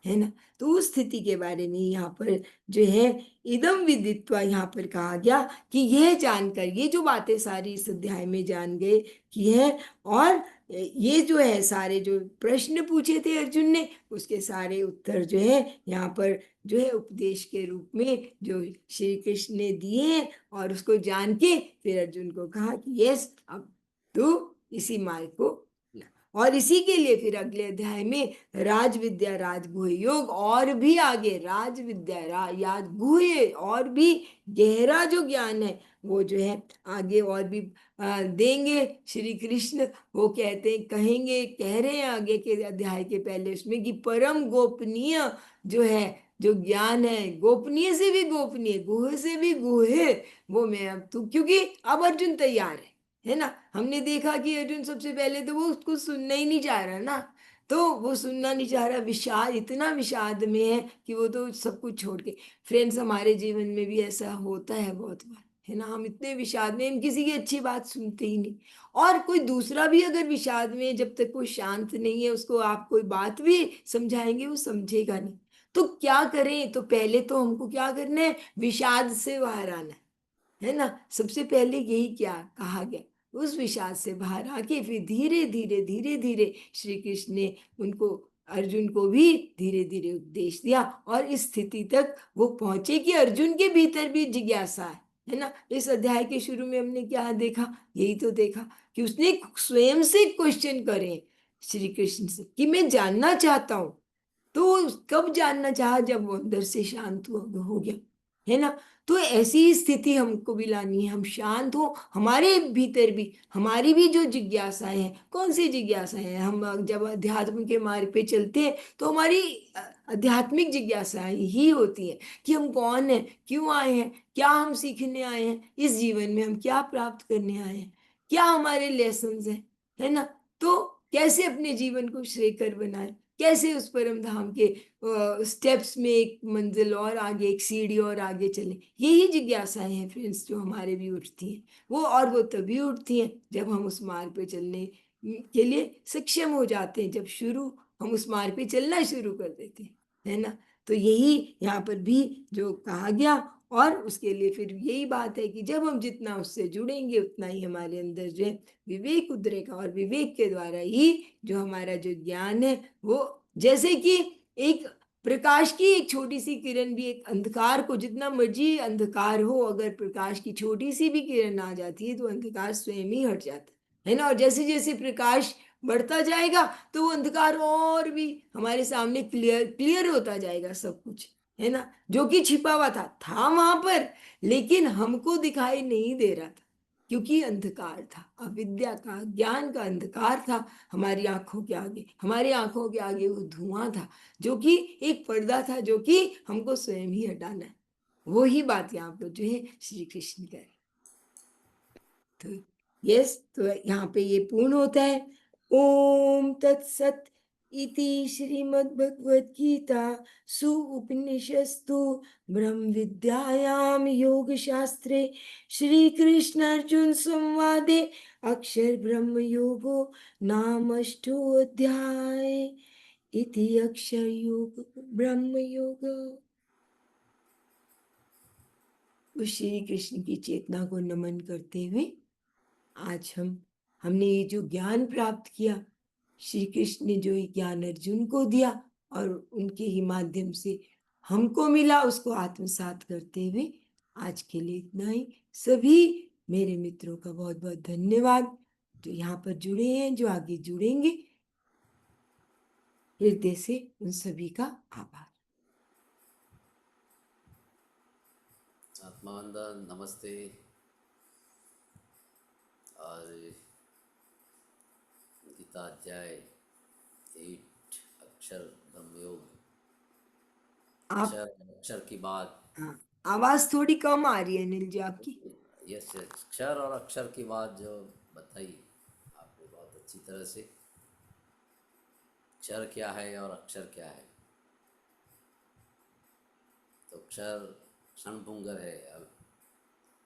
है ना। तो उस स्थिति के बारे में यहाँ पर जो है, इदम विदित्वा यहाँ पर कहा गया कि यह जानकर, ये जो बातें सारी इस अध्याय में जान गए कि है, और ये जो है सारे जो प्रश्न पूछे थे अर्जुन ने, उसके सारे उत्तर जो है यहाँ पर जो है उपदेश के रूप में जो श्री कृष्ण ने दिए हैं। और उसको जान के फिर अर्जुन को कहा कि यस, अब तू इसी मार्ग को अपना। और इसी के लिए फिर अगले अध्याय में राज विद्या राजगुह्य योग, और भी आगे राज विद्या राजगुह्य, और भी गहरा जो ज्ञान है वो जो है आगे और भी देंगे श्री कृष्ण। वो कहते हैं, कहेंगे, कह रहे हैं आगे के अध्याय के पहले उसमें कि परम गोपनीय जो है, जो ज्ञान है, गोपनीय से भी गोपनीय, गुह से भी गुह, वो मैं अब तू, क्योंकि अब अर्जुन तैयार है ना। हमने देखा कि अर्जुन सबसे पहले तो वो उसको सुनना ही नहीं चाह रहा ना, तो वो सुनना नहीं चाह रहा, विषाद, इतना विषाद में है कि वो तो सब कुछ छोड़ के। फ्रेंड्स, हमारे जीवन में भी ऐसा होता है बहुत बार, है ना, हम इतने विषाद में, हम किसी की अच्छी बात सुनते ही नहीं। और कोई दूसरा भी अगर विषाद में, जब तक कोई शांत नहीं है, उसको आप कोई बात भी समझाएंगे वो समझेगा नहीं। तो क्या करें? तो पहले तो हमको क्या करना है? विषाद से बाहर आना है ना। सबसे पहले यही क्या कहा गया, उस विषाद से बाहर आके फिर धीरे धीरे धीरे धीरे श्री कृष्ण ने उनको, अर्जुन को भी धीरे धीरे उपदेश दिया, और इस स्थिति तक वो पहुंचे कि अर्जुन के भीतर भी जिज्ञासा है ना। इस अध्याय के शुरू में हमने क्या देखा? यही तो देखा कि उसने स्वयं से क्वेश्चन करे श्री कृष्ण से कि मैं जानना चाहता हूं। तो कब जानना चाहा? जब वो अंदर से शांत हो गया, है ना। तो ऐसी ही स्थिति हमको भी लानी है, हम शांत हो, हमारे भीतर भी, हमारी भी जो जिज्ञासाएं हैं, कौन सी जिज्ञासाएं हैं? हम जब अध्यात्म के मार्ग पे चलते हैं तो हमारी आध्यात्मिक जिज्ञासाएं ही होती हैं कि हम कौन हैं, क्यों आए हैं, क्या हम सीखने आए हैं, इस जीवन में हम क्या प्राप्त करने आए हैं, क्या हमारे लेसन हैं, है ना। तो कैसे अपने जीवन को श्रेयकर बनाए, कैसे उस परम धाम के स्टेप्स में एक मंजिल और आगे, एक सीढ़ी और आगे चले। यही जिज्ञासाएं हैं फ्रेंड्स जो हमारे भी उठती हैं। वो तभी उठती हैं जब हम उस मार्ग पे चलने के लिए सक्षम हो जाते हैं, जब हम उस मार्ग पे चलना शुरू कर देते हैं, है ना। तो यही यहाँ पर भी जो कहा गया, और उसके लिए फिर यही बात है कि जब हम जितना उससे जुड़ेंगे उतना ही हमारे अंदर जो है विवेक उतरेगा, और विवेक के द्वारा ही जो हमारा जो ज्ञान है वो, जैसे कि एक प्रकाश की एक छोटी सी किरण भी एक अंधकार को, जितना मर्जी अंधकार हो, अगर प्रकाश की छोटी सी भी किरण आ जाती है तो अंधकार स्वयं ही हट जाता है ना। और जैसे जैसे प्रकाश बढ़ता जाएगा तो वो अंधकार और भी हमारे सामने क्लियर क्लियर होता जाएगा सब कुछ, है ना। जो कि छिपा हुआ था वहां पर, लेकिन हमको दिखाई नहीं दे रहा था, क्योंकि अंधकार था, अविद्या का, ज्ञान का अंधकार था हमारी आंखों के आगे। हमारी आंखों के आगे वो धुआं था, जो कि एक पर्दा था, जो कि हमको स्वयं ही हटाना है। वही बात यहाँ पर जो है श्री कृष्ण कह रहे। तो यस, तो यहाँ पे ये पूर्ण होता है। ओम तत्सत इति श्रीमद्भगवद गीता सु उपनिषस्तु ब्रह्म विद्यायाम योग शास्त्रे श्री कृष्ण अर्जुन संवादे अक्षर ब्रह्म योगो नाम अष्टोऽध्याय इति अक्षर योग ब्रह्म योग। श्री कृष्ण की चेतना को नमन करते हुए आज हमने ये जो ज्ञान प्राप्त किया, श्री कृष्ण ने जो ये ज्ञान अर्जुन को दिया और उनके ही माध्यम से हमको मिला, उसको आत्मसात करते हुए आज के लिए इतना ही। सभी मेरे मित्रों का बहुत बहुत धन्यवाद जो यहाँ पर जुड़े हैं, जो आगे जुड़ेंगे। हृदय से उन सभी का आभार। आत्मानंद नमस्ते। और गीता अध्याय 8 अक्षर ब्रह्मयोग, आप अक्षर की बात। हाँ, आवाज थोड़ी कम आ रही है अनिल जी आपकी। यस, अक्षर और अक्षर की बात जो बताई आपने बहुत अच्छी तरह से। अक्षर क्या है और अक्षर क्या है। तो अक्षर क्षणभंगुर है,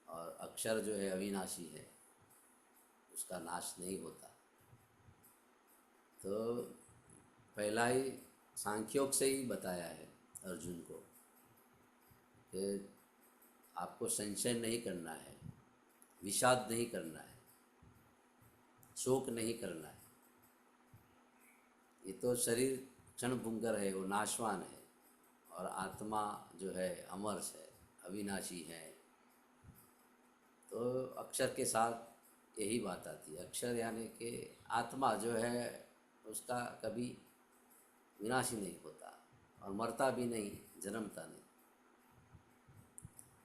और अक्षर जो है अविनाशी है, उसका नाश नहीं होता। तो पहला ही सांख्योग से ही बताया है अर्जुन को कि आपको संशय नहीं करना है, विषाद नहीं करना है, शोक नहीं करना है। ये तो शरीर क्षणभंगुर है, वो नाशवान है, और आत्मा जो है अमर है, अविनाशी है। तो अक्षर के साथ यही बात आती है। अक्षर यानी कि आत्मा जो है उसका कभी विनाशी नहीं होता, और मरता भी नहीं, जन्मता नहीं।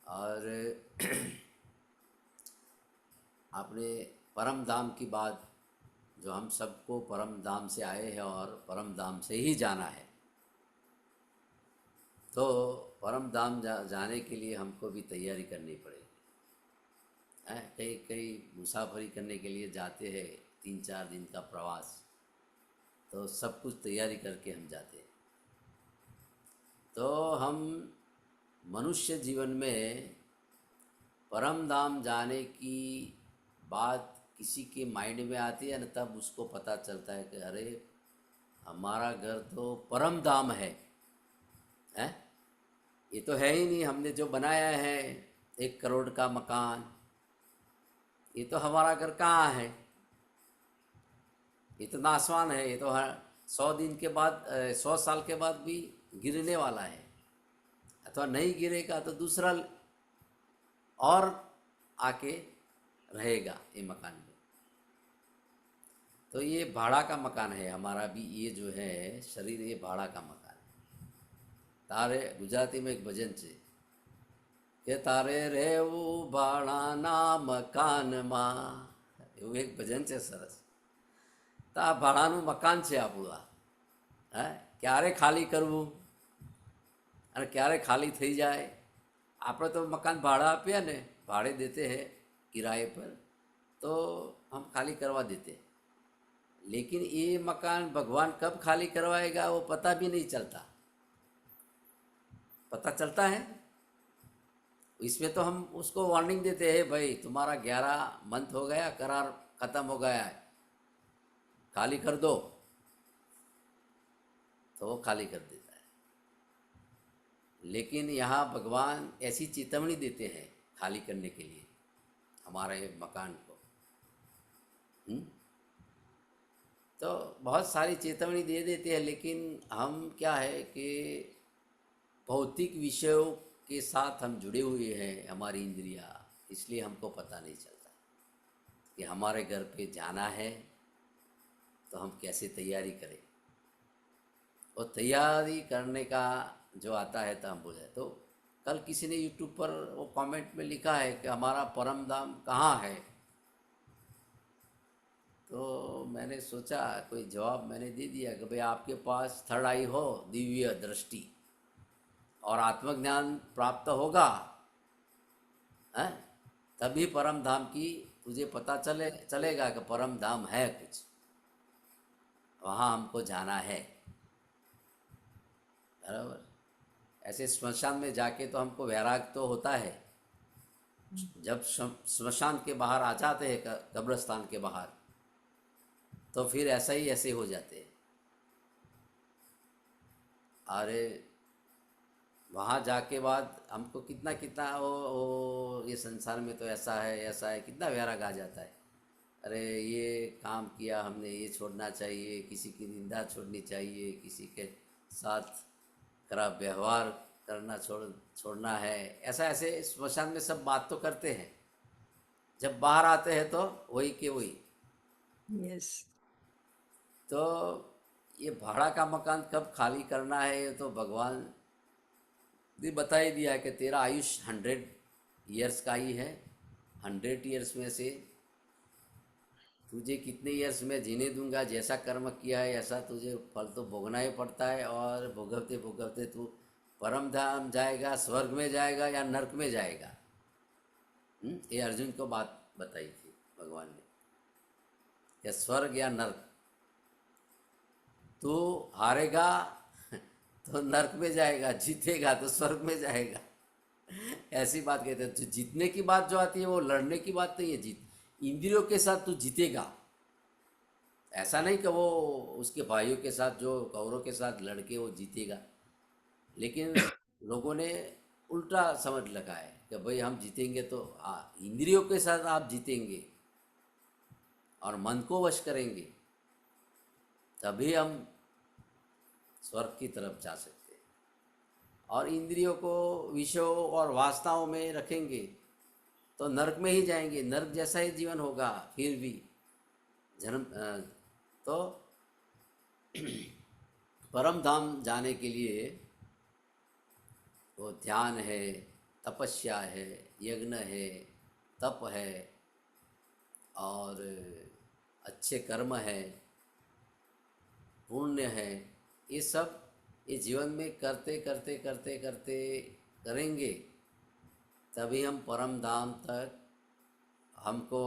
और आपने परम धाम की बात, जो हम सबको परम धाम से आए हैं और परम धाम से ही जाना है। तो परम धाम जाने के लिए हमको भी तैयारी करनी पड़ेगी। कई कई मुसाफरी करने के लिए जाते हैं, 3-4 दिन का प्रवास, तो सब कुछ तैयारी करके हम जाते हैं। तो हम मनुष्य जीवन में परम धाम जाने की बात किसी के माइंड में आती है ना, तब उसको पता चलता है कि अरे हमारा घर तो परम धाम है, ये तो है ही नहीं। हमने जो बनाया है 1 करोड़ का मकान, ये तो हमारा घर कहाँ है, ये तो नासवान है, ये तो हर 100 दिन के बाद 100 साल के बाद भी गिरने वाला है, अथवा नहीं गिरेगा तो दूसरा और आके रहेगा ये मकान में। तो ये भाड़ा का मकान है हमारा भी, ये जो है शरीर, ये भाड़ा का मकान है। तारे गुजराती में एक भजन છે કે તારે રહેવું ભાડાના મકાનમાં, એવું એક ભજન છે સરસ। તો આ ભાડાનું મકાન છે આપણું, આ ક્યારે ખાલી કરવું અને ક્યારે ખાલી થઈ જાય। આપણે તો મકાન ભાડા આપીએ ને, भाड़े देते हैं किराए पर, तो हम खाली करवा देते हैं। लेकिन ये मकान भगवान कब खाली करवाएगा वो पता भी नहीं चलता। पता चलता है इसमें तो हम उसको वार्निंग देते हैं, भाई तुम्हारा 11 मंथ हो गया, करार खत्म हो गया है, खाली कर दो, तो वो खाली कर देता है। लेकिन यहाँ भगवान ऐसी चेतावनी देते हैं खाली करने के लिए हमारे मकान को। हुँ? तो बहुत सारी चेतावनी दे देते हैं, लेकिन हम क्या है कि भौतिक विषयों के साथ हम जुड़े हुए हैं, हमारी इंद्रियां, इसलिए हमको पता नहीं चलता कि हमारे घर पे जाना है तो हम कैसे तैयारी करें। और तैयारी करने का जो आता है तो हम बोले। तो कल किसी ने यूट्यूब पर वो कमेंट में लिखा है कि हमारा परम धाम कहाँ है, तो मैंने सोचा कोई जवाब मैंने दे दिया कि भाई आपके पास थर्ड आई हो, दिव्य दृष्टि, और आत्मज्ञान प्राप्त होगा, हैं, तभी परम धाम की तुझे पता चलेगा कि परम धाम है कुछ, वहाँ हमको जाना है। बराबर। ऐसे श्मशान में जाके तो हमको वैराग तो होता है, जब श्मशान के बाहर आ जाते हैं, कब्रस्तान के बाहर, तो फिर ऐसा ही ऐसे हो जाते हैं। अरे वहाँ जाके बाद हमको कितना कितना वो ये संसार में तो ऐसा है, कितना वैराग आ जाता है। अरे ये काम किया हमने, ये छोड़ना चाहिए, किसी की निंदा छोड़नी चाहिए, किसी के साथ खराब व्यवहार करना छोड़ना है, ऐसा ऐसे स्मशान में सब बात तो करते हैं। जब बाहर आते हैं तो वही के वही। यस। तो ये भाड़ा का मकान कब खाली करना है, ये तो भगवान ने बता ही दिया है कि तेरा आयुष 100 ईयर्स का ही है। 100 ईयर्स में से तुझे कितने ईयर्स में जीने दूंगा, जैसा कर्म किया है ऐसा तुझे फल तो भोगना ही पड़ता है। और भोगवते भोगवते तू परम धाम जाएगा, स्वर्ग में जाएगा या नरक में जाएगा। ये अर्जुन को बात बताई थी भगवान ने, या स्वर्ग या नरक। तू हारेगा तो नरक में जाएगा, जीतेगा तो स्वर्ग में जाएगा। ऐसी बात कहते हैं। तो जीतने की बात जो आती है वो लड़ने की बात नहीं है। जीत इंद्रियों के साथ तू जीतेगा, ऐसा नहीं कि वो उसके भाइयों के साथ, जो कौरवों के साथ लड़के वो जीतेगा। लेकिन लोगों ने उल्टा समझ लगा है कि भाई हम जीतेंगे तो इंद्रियों के साथ आप जीतेंगे और मन को वश करेंगे, तभी हम स्वर्ग की तरफ जा सकते हैं। और इंद्रियों को विषयों और वासनाओं में रखेंगे तो नरक में ही जाएंगे, नरक जैसा ही जीवन होगा फिर भी। जन्म तो परम धाम जाने के लिए वो ध्यान है, तपस्या है, यज्ञ है, तप है, और अच्छे कर्म है, पुण्य है। ये सब ये जीवन में करते करते करते करते करेंगे, तभी हम परम धाम तक हमको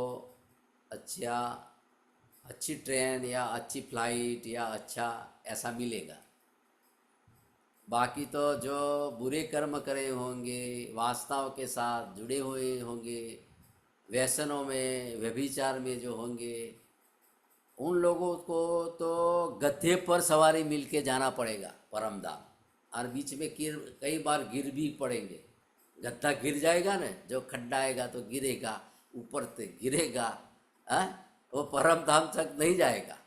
अच्छी ट्रेन या अच्छी फ्लाइट या अच्छा ऐसा मिलेगा। बाकी तो जो बुरे कर्म करे होंगे, वासनाओं के साथ जुड़े हुए होंगे, व्यसनों में, व्यभिचार में जो होंगे, उन लोगों को तो गधे पर सवारी मिल के जाना पड़ेगा परम धाम। और बीच में कई बार गिर भी पड़ेंगे। गद्दा गिर जाएगा ना, जो खड्डा आएगा तो गिरेगा, ऊपर से गिरेगा, वो परम धाम तक नहीं जाएगा।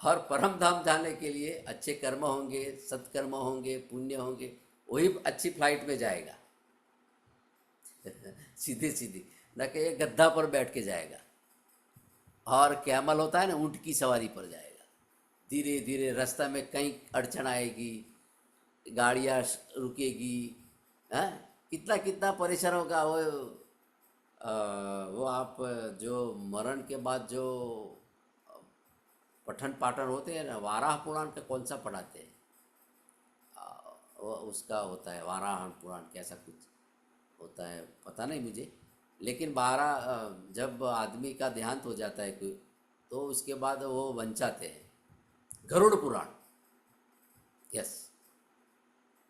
और परम धाम जाने के लिए अच्छे कर्म होंगे, सत्कर्म होंगे, पुण्य होंगे, वही अच्छी फ्लाइट में जाएगा। सीधे सीधे, न कि ये गद्दा पर बैठ के जाएगा। और कैमल होता है ना, ऊँट की सवारी पर जाएगा। धीरे धीरे रास्ता में कहीं अड़चन आएगी, गाड़ियाँ रुकेगी, हैं, कितना कितना परेशान होगा वो। वो आप जो मरण के बाद जो पठन पाठन होते हैं ना, वाराह पुराण का कौन सा पढ़ाते हैं, वो उसका होता है वाराह पुराण, कैसा कुछ होता है पता नहीं मुझे। लेकिन जब आदमी का देहांत हो जाता है कोई, तो उसके बाद वो वंचाते हैं। गरुड़ पुराण, यस,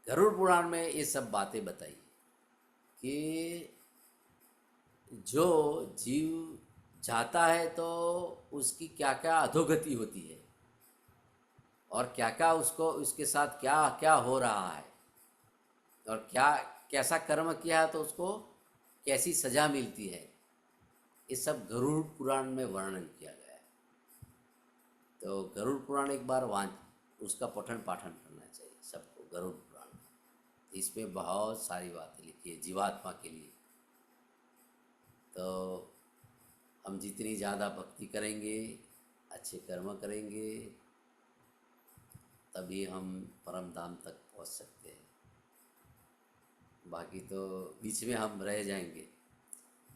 गरुड़ पुराण में ये सब बातें बताई कि जो जीव जाता है तो उसकी क्या क्या अधोगति होती है और क्या क्या उसको उसके साथ क्या क्या हो रहा है और क्या कैसा कर्म किया है तो उसको कैसी सजा मिलती है, ये सब गरुड़ पुराण में वर्णन किया गया है। तो गरुड़ पुराण एक बार उसका पठन पाठन करना चाहिए सबको। गरुड़ पुराण इसमें बहुत सारी बातें लिखी है जीवात्मा के लिए। तो हम जितनी ज़्यादा भक्ति करेंगे, अच्छे कर्म करेंगे, तभी हम परम धाम तक पहुंच सकते हैं। बाकी तो बीच में हम रह जाएंगे।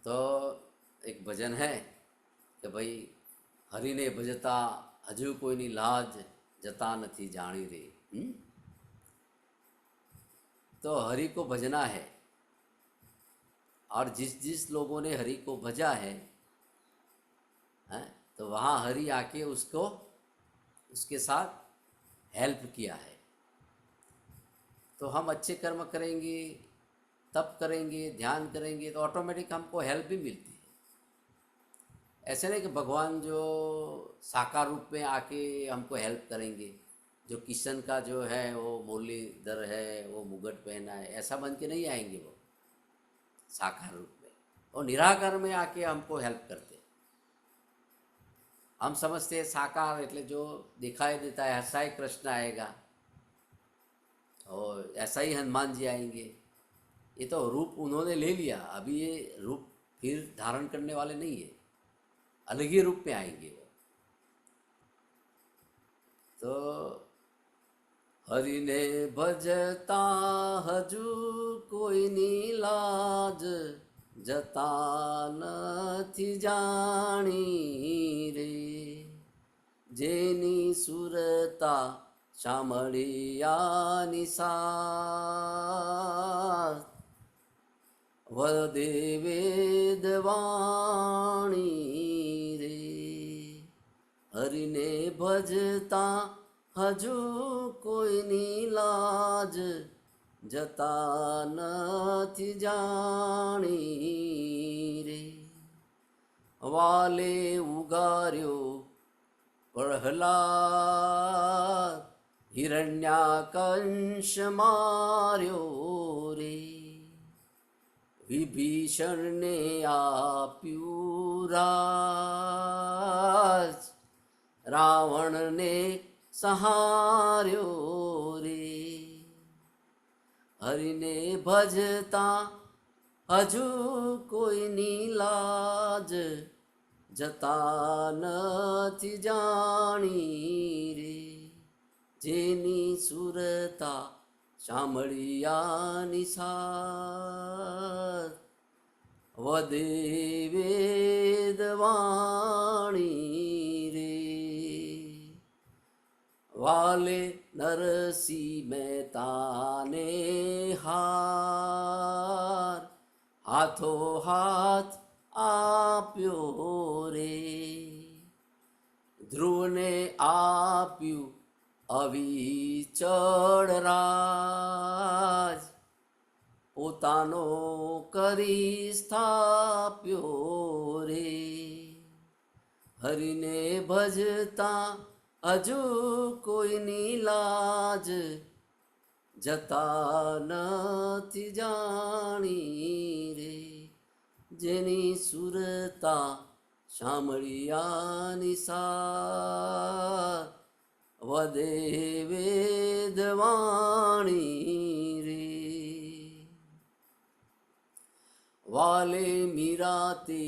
तो एक भजन है कि भाई हरि ने भजता हजू कोई नहीं लाज जता नहीं जानी रे। तो हरि को भजना है और जिस जिस लोगों ने हरि को भजा है, तो वहाँ हरि आके उसको उसके साथ हेल्प किया है। तो हम अच्छे कर्म करेंगे, तप करेंगे, ध्यान करेंगे तो ऑटोमेटिक हमको हेल्प भी मिलती है। ऐसे नहीं कि भगवान जो साकार रूप में आके हमको हेल्प करेंगे, जो किशन का जो है वो मुरलीधर है, वो मुगट पहना है, ऐसा बन के नहीं आएंगे वो साकार रूप में। और निराकार में आके हमको हेल्प करते। हम समझते हैं साकार એટલે जो दिखाई देता है, ऐसा ही कृष्ण आएगा और ऐसा ही हनुमान जी आएंगे। ये तो रूप उन्होंने ले लिया, अभी ये रूप फिर धारण करने वाले नहीं है, अलग ही रूप में आएंगे वो। तो हरि ने भजता हजू कोई नी लाज जता નથી જાણી રે જેની સુરતા સાંભળિયાની સાથ વદે વેદવાણી રે હરિને ભજતા હજુ કોઈની લાજ જતા નથી જાણી રે વાલે ઉગાર્યો પ્રહલાદ હિરણ્યાકંશ માર્યો રે વિભીષણને આપ્યું રાજ રાવણને સહાર્યો રે હરિને ભજતા હજુ કોઈની લાજ જતા નથી જાણી રે જેની સુરતા સાંભળિયાની સાથ વદે વેદવાણી રે વાલે નરસિંહ મહેતાને હાર હાથો હાથ આપ્યો રે ધ્રુવને આપ્યું અવિચળ રાજ પોતાનો કરી સ્થાપ્યો રે હરિને ભજતા હજુ કોઈની લાજ જતા નથી જાણી રે જેની સુરતા સાંભળિયાની સાથ વદે વેદવાણી રે વાલે મીરાતે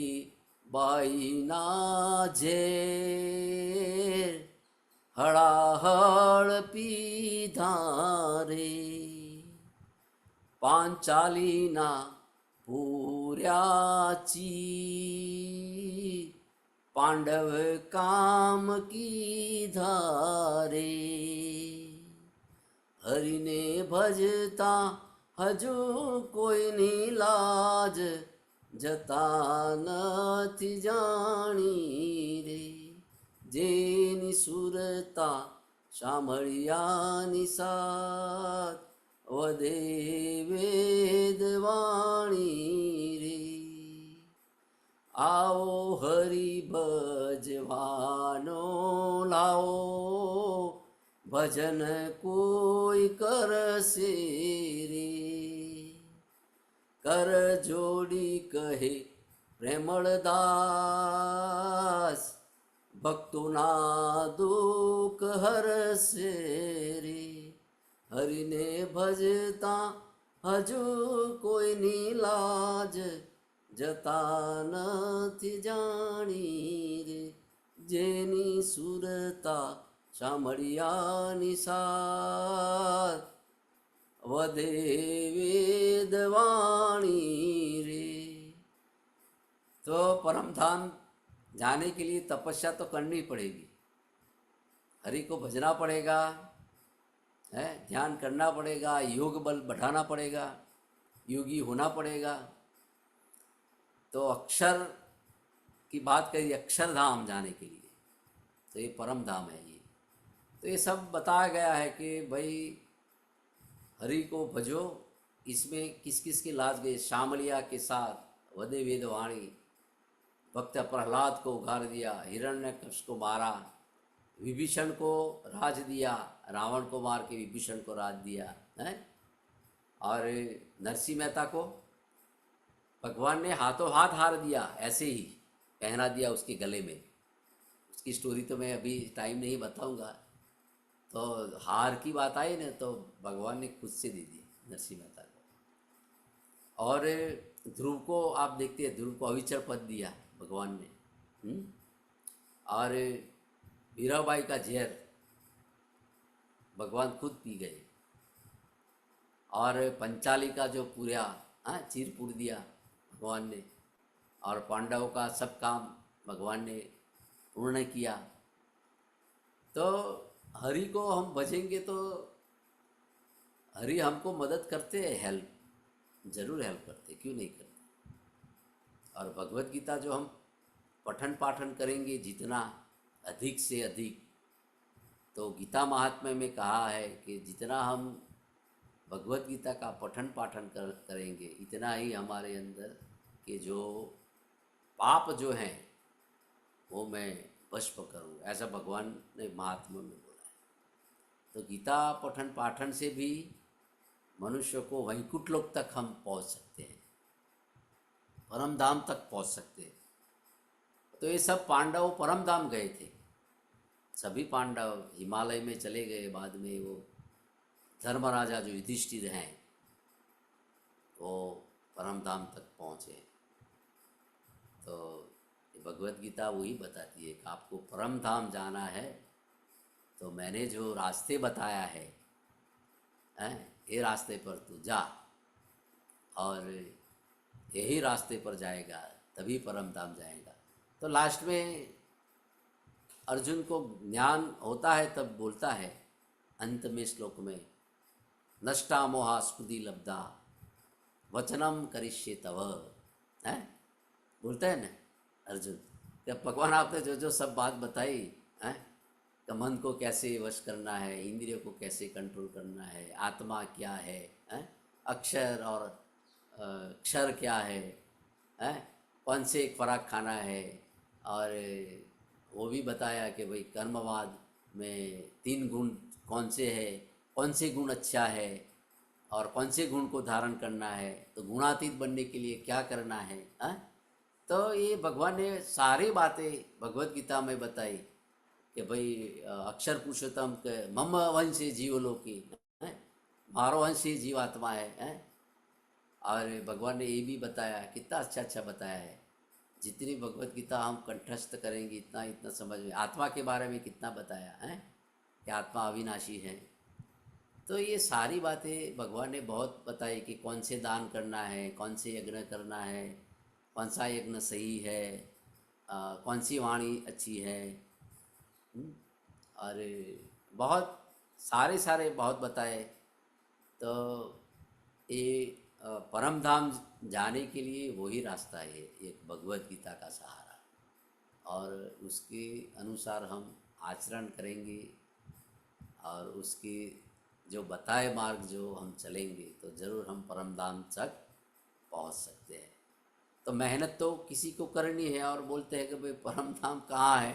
બાઈના ઝેર હળાહળ પીધા રે પાંચાલીના પૂર્યાચી પાંડવ કામ કીધા રે હરિને ભજતા હજુ કોઈની લાજ જતા નથી જાણી રે જેની સુરતા સાંભળ્યાની સાથ વધે વેદવાણી રે. આવો હરિ ભજવાનો લાવો, ભજન કોઈ કરશે રે. કર જોડી કહે પ્રેમળદાસ, ભક્તોના દુઃખ હરશે રે. હરિને ભજતા હજુ કોઈની લાજ જતા નથી જાણી રે. જેની સુરતા સાંભળ્યાની સાથ વધે वेदवाणी रे. तो परम धाम जाने के लिए तपस्या तो करनी पड़ेगी, हरि को भजना पड़ेगा, है ध्यान करना पड़ेगा, योग बल बढ़ाना पड़ेगा, योगी होना पड़ेगा. तो अक्षर की बात करी, अक्षरधाम जाने के लिए, तो ये परम धाम है ये. तो ये सब बताया गया है कि भाई हरि को भजो. इसमें किस किस की लाज गई? शामलिया के साथ वदे वेदवाणी, भक्त प्रहलाद को उगार दिया, हिरण्यकश्यप को मारा, विभीषण को राज दिया, रावण को मार के विभीषण को राज दिया है. और नरसिंह मेहता को भगवान ने हाथों हाथ हार दिया, ऐसे ही पहना दिया उसके गले में. उसकी स्टोरी तो मैं अभी टाइम नहीं बताऊंगा. तो हार की बात आई ना, तो भगवान ने खुद से दे दिया नरसिंह मेहता को. और ध्रुव को आप देखते हैं, ध्रुव को अविचर पद दिया भगवान ने. और मीराबाई का जहर भगवान खुद पी गए. और पंचाली का जो पूरा चीर पूर दिया भगवान ने. और पांडवों का सब काम भगवान ने पूर्ण किया. तो हरि को हम भजेंगे तो हरि हमको मदद करते हैं, हेल्प जरूर हेल्प करते, क्यों नहीं करते. और भगवत गीता जो हम पठन पाठन करेंगे जितना अधिक से अधिक, तो गीता महात्म्य में कहा है कि जितना हम भगवत गीता का पठन पाठन करेंगे, इतना ही हमारे अंदर के जो पाप जो हैं वो मैं भस्म करूँ, ऐसा भगवान ने महात्म्य में बोला है. तो गीता पठन पाठन से भी मनुष्य को वैकुंठ लोक तक हम पहुंच सकते हैं, परम धाम तक पहुंच सकते हैं. तो ये सब पांडव परम धाम गए थे, सभी पांडव हिमालय में चले गए. बाद में वो धर्मराजा जो युधिष्ठिर हैं वो परम धाम तक पहुँचे. तो भगवत गीता वही बताती है कि आपको परम धाम जाना है तो मैंने जो रास्ते बताया है, ये रास्ते पर तू जा, और यही रास्ते पर जाएगा तभी परम धाम जाएगा. तो लास्ट में अर्जुन को ज्ञान होता है तब बोलता है अंत में श्लोक में, नष्टा मोहा स्मृति लब्धा वचनम करिष्ये तव, है बोलता है ना अर्जुन. जब भगवान आपने जो जो सब बात बताई है, तो मन को कैसे वश करना है, इंद्रियों को कैसे कंट्रोल करना है, आत्मा क्या है, अक्षर और क्षर क्या है, कौन से खुराक खाना है. और वो भी बताया कि भाई कर्मवाद में 3 गुण कौन से है, कौन से गुण अच्छा है और कौन से गुण को धारण करना है, तो गुणातीत बनने के लिए क्या करना है. तो ये भगवान ने सारी बातें भगवत गीता में बताई कि भाई अक्षर पुरुषोत्तम के मम वंशे जीवलोकी, मारो वंशी जीवात्मा है. और भगवान ने ये भी बताया, कितना अच्छा अच्छा बताया है. जितनी भगवत गीता हम कंठस्थ करेंगे इतना इतना समझ में. आत्मा के बारे में कितना बताया है कि आत्मा अविनाशी है. तो ये सारी बातें भगवान ने बहुत बताई कि कौन से दान करना है, कौन से यज्ञ करना है, कौन सा यज्ञ सही है, कौन सी वाणी अच्छी है. और बहुत सारे बहुत बताए. तो ये परम धाम जाने के लिए वही रास्ता है, एक भगवत गीता का सहारा. और उसके अनुसार हम आचरण करेंगे और उसके जो बताए मार्ग जो हम चलेंगे तो ज़रूर हम परम धाम तक पहुंच सकते हैं। तो मेहनत तो किसी को करनी है और बोलते हैं कि भाई परम धाम कहाँ है।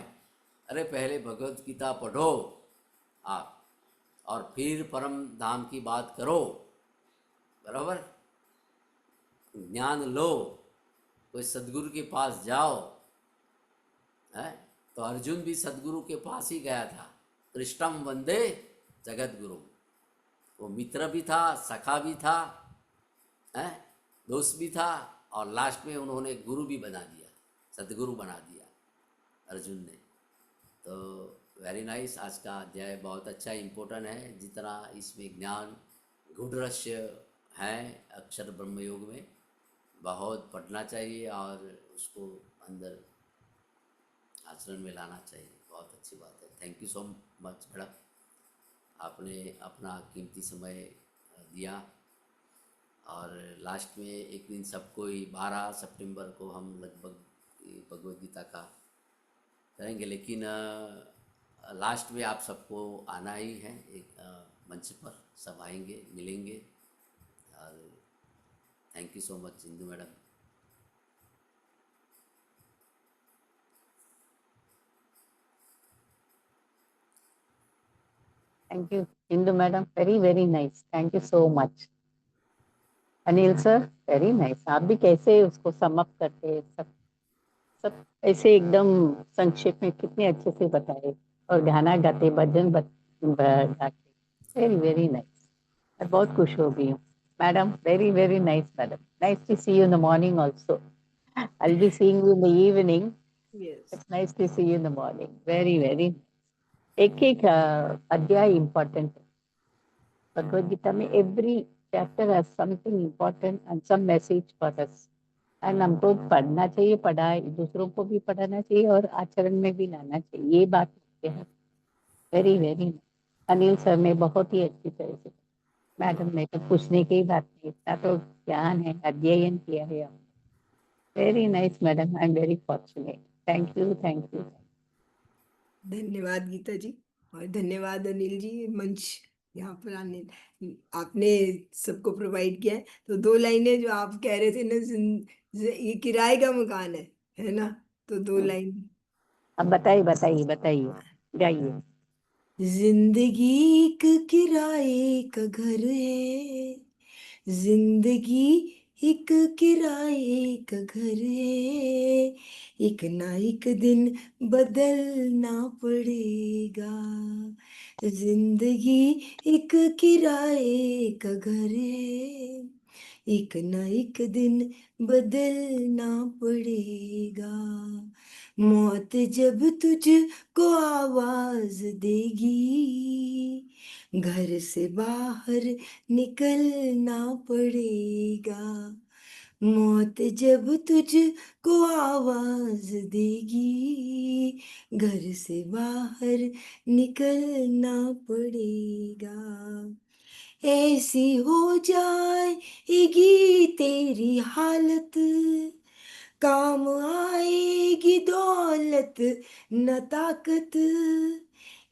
अरे पहले भगवत गीता पढ़ो आप और फिर परम धाम की बात करो, बराबर। ज्ञान लो, कोई सदगुरु के पास जाओ, है। तो अर्जुन भी सदगुरु के पास ही गया था। कृष्णम वंदे जगत गुरु, वो मित्र भी था, सखा भी था, है, दोस्त भी था, और लास्ट में उन्होंने गुरु भी बना दिया, सदगुरु बना दिया अर्जुन ने। तो वेरी नाइस, आज का अध्याय बहुत अच्छा इम्पोर्टेंट है। जितना इसमें ज्ञान गूढ़ रहस्य है अक्षर ब्रह्म योग में, बहुत पढ़ना चाहिए और उसको अंदर आचरण में लाना चाहिए। बहुत अच्छी बात है। Thank you so much madam, आपने अपना कीमती समय दिया। और लास्ट में एक दिन सबको ही 12 सितंबर को हम लगभग भगवद गीता का करेंगे, लेकिन लास्ट में आप सबको आना ही है एक मंच पर, सब आएंगे, मिलेंगे। और thank you so much Indu madam. Thank you Indu madam, very very nice, thank you so much. Anil sir, very nice. आप भी कैसे उसको समअप करते हैं, सब ऐसे एकदम संक्षेप में कितने अच्छे से बताए, और गाना गाते, भजन गाते, वेरी वेरी नाइस। मैं बहुत खुश हो गई हूँ madam, very very nice madam. Nice to see you in the morning also. I'll be seeing you in the evening. Yes. It's nice to see you in the morning. Very very। एक एक अध्याय important है भगवद गीता में। Every chapter has something important and some message for us. And हमको पढ़ना चाहिए, पढ़ाए दूसरों को भी पढ़ाना चाहिए और आचरण में भी लाना चाहिए, ये बात है। Very very. अनिल सर ने बहुत ही अच्छी तरह से, मैडम ने तो पूछने की बात नहीं, इतना तो ज्ञान है, अध्ययन किया है। Very nice madam, I am very fortunate. Thank you thank you. धन्यवाद गीता जी, और धन्यवाद अनिल जी, मंच यहाँ पर आने आपने सबको प्रोवाइड किया है। तो 2 लाइनें जो आप कह रहे थे ना, ये किराए का मकान है ना, तो 2 लाइन। अब बताइए बताइए बताइए, गाइए। जिंदगी एक किराए का घर है, जिंदगी एक किराए का घर है, एक ना एक दिन बदलना पड़ेगा। जिंदगी एक किराए का घर है, एक ना एक दिन बदलना पड़ेगा। मौत जब तुझको आवाज देगी, घर से बाहर निकलना पड़ेगा। मौत जब तुझको आवाज देगी, घर से बाहर निकलना पड़ेगा। ऐसी हो जाएगी तेरी हालत, काम आएगी दौलत न ताकत।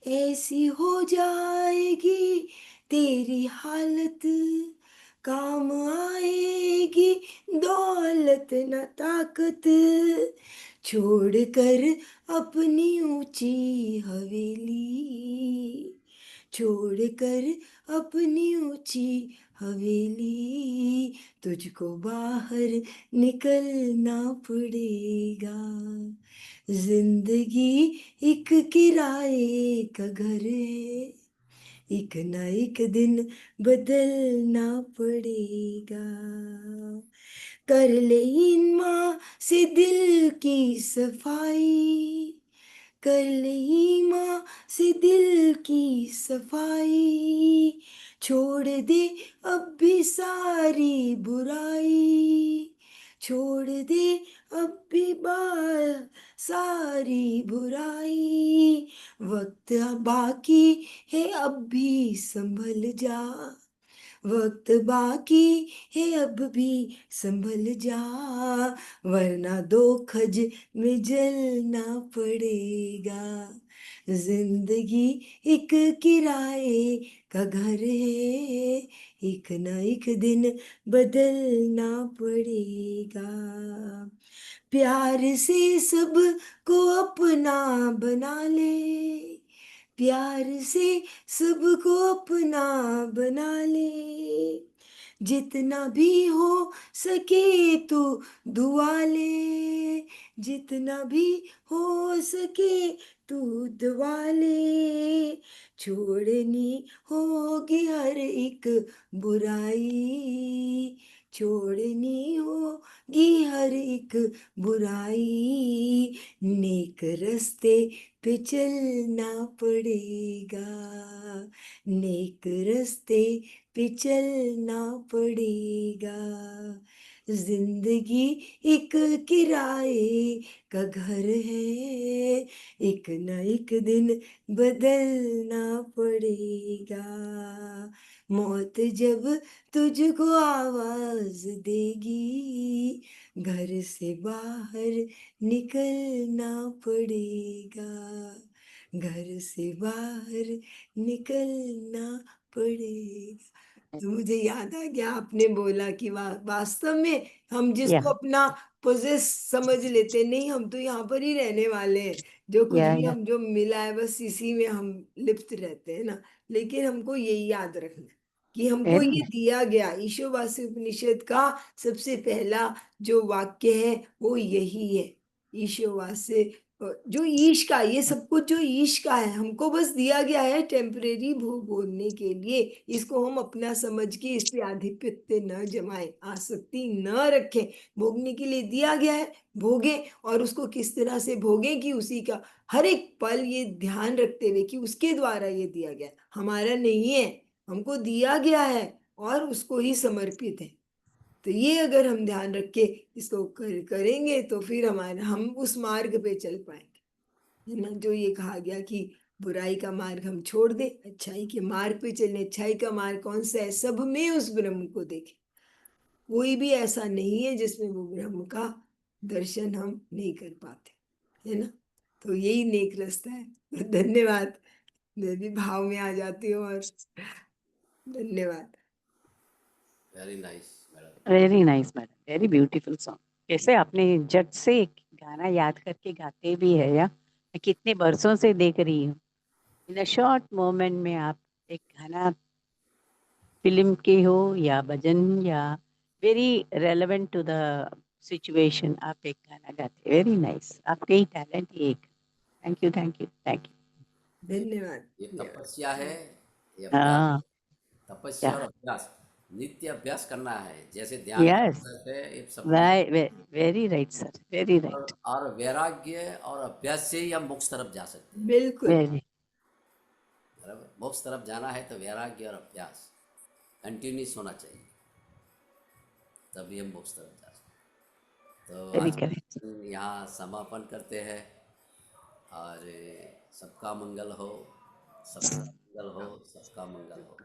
ऐसी हो जाएगी तेरी हालत, काम आएगी दौलत न ताकत। छोड़कर अपनी ऊंची हवेली, छोड़कर अपनी ऊंची हवेली, तुझको बाहर निकलना पड़ेगा। जिंदगी एक किराए का घर है, एक ना एक दिन बदलना पड़ेगा। कर ले इन माँ से दिल की सफाई, कर ले माँ से दिल की सफाई, छोड़ दे अब भी सारी बुराई, छोड़ दे अब भी सारी बुराई। वक्त बाकी है अब भी संभल जा, वक्त बाकी है अब भी संभल जा, वरना दो खज में जलना पड़ेगा। जिंदगी एक किराए का घर है, एक ना एक दिन बदलना पड़ेगा। प्यार से सबको अपना बना ले, प्यार से सबको अपना बना ले, जितना भी हो सके तू दुआ ले, जितना भी हो सके तू दुआ ले। छोड़नी होगी हर एक बुराई, छोड़नी होगी हर एक बुराई, नेक रास्ते पे चलना पड़ेगा, नेक रास्ते पे चलना पड़ेगा। जिंदगी एक किराए का घर है, एक न एक दिन बदलना पड़ेगा। मौत जब तुझको आवाज देगी, घर से बाहर निकलना पड़ेगा, घर से बाहर निकलना पड़ेगा। तो मुझे याद आ गया, आपने बोला कि वास्तव में हम जिसको Yeah, अपना पोजेस समझ लेते, नहीं हम तो यहाँ पर ही रहने वाले हैं, जो कुछ yeah, भी yeah. हम जो मिला है बस इसी में हम लिप्त रहते हैं ना। लेकिन हमको यही याद रखना कि हमको Very ये nice. दिया गया, ईशावास्य उपनिषद का सबसे पहला जो वाक्य है वो यही है। ईशावास्य जो ईश का, ये सब कुछ जो ईश का है, हमको बस दिया गया है टेम्परेरी भोग भोगने के लिए। इसको हम अपना समझ के इस पे आधिपत्य न जमाएं, आसक्ति न रखें। भोगने के लिए दिया गया है, भोगे, और उसको किस तरह से भोगें कि उसी का हर एक पल ये ध्यान रखते हुए कि उसके द्वारा ये दिया गया है, हमारा नहीं है, हमको दिया गया है और उसको ही समर्पित है। तो ये अगर हम ध्यान रख के इसको करेंगे तो फिर हम उस मार्ग पे चल पाएंगे, है ना। जो ये कहा गया कि बुराई का मार्ग हम छोड़ दे, अच्छाई के मार्ग पे चले। अच्छाई का मार्ग कौन सा है? सब में उस ब्रह्म को देखे। कोई भी ऐसा नहीं है जिसमें वो ब्रह्म का दर्शन हम नहीं कर पाते, है ना। तो यही नेक रास्ता है। तो धन्यवाद, मैं भी भाव में आ जाती हूँ, और धन्यवाद। Very nice madam. very nice, madam. Very beautiful song. कैसे आपने झट से एक गाना याद करके गाते भी है या? मैं कितने बरसों से देख रही हूँ। इन अ शॉर्ट मोमेंट में आप एक गाना फिल्म के हो या भजन या very relevant to the situation, आप एक गाना गाते। वेरी नाइस, आपके ही टैलेंट ही एक। Thank you, thank you, thank you. धन्यवाद। ये तपस्या है, ये अभ्यास हाँ, है। तपस्या और क्या? अभ्यास, नित्य अभ्यास करना है, जैसे ध्यान का यस, अभ्यास है, ये सब में। Very right sir, very right. और वैराग्य और अभ्यास से ही हम मोक्ष तरफ जा सकते हैं। बिल्कुल। वेरी बराबर, मोक्ष तरफ जाना है तो वैराग्य और अभ्यास कंटिन्यूस होना चाहिए, तभी हम मोक्ष तरफ जा सकते हैं। तो वेरी आज करेक्ट। हम यहाँ समापन करते हैं, और सबका मंगल हो, सबका मंगल हो, सबका मंगल हो।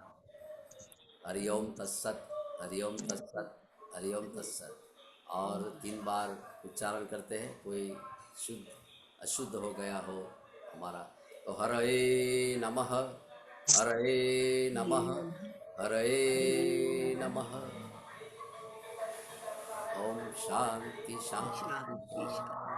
हरिओम तत्सत, हरिओम तत्सत, हरिओम तत्सत। और 3 बार उच्चारण करते हैं, कोई शुद्ध अशुद्ध हो गया हो हमारा तो हरे नमः, हरे नमः, हरे नमः। ओम शांति शांति शांति। शांति।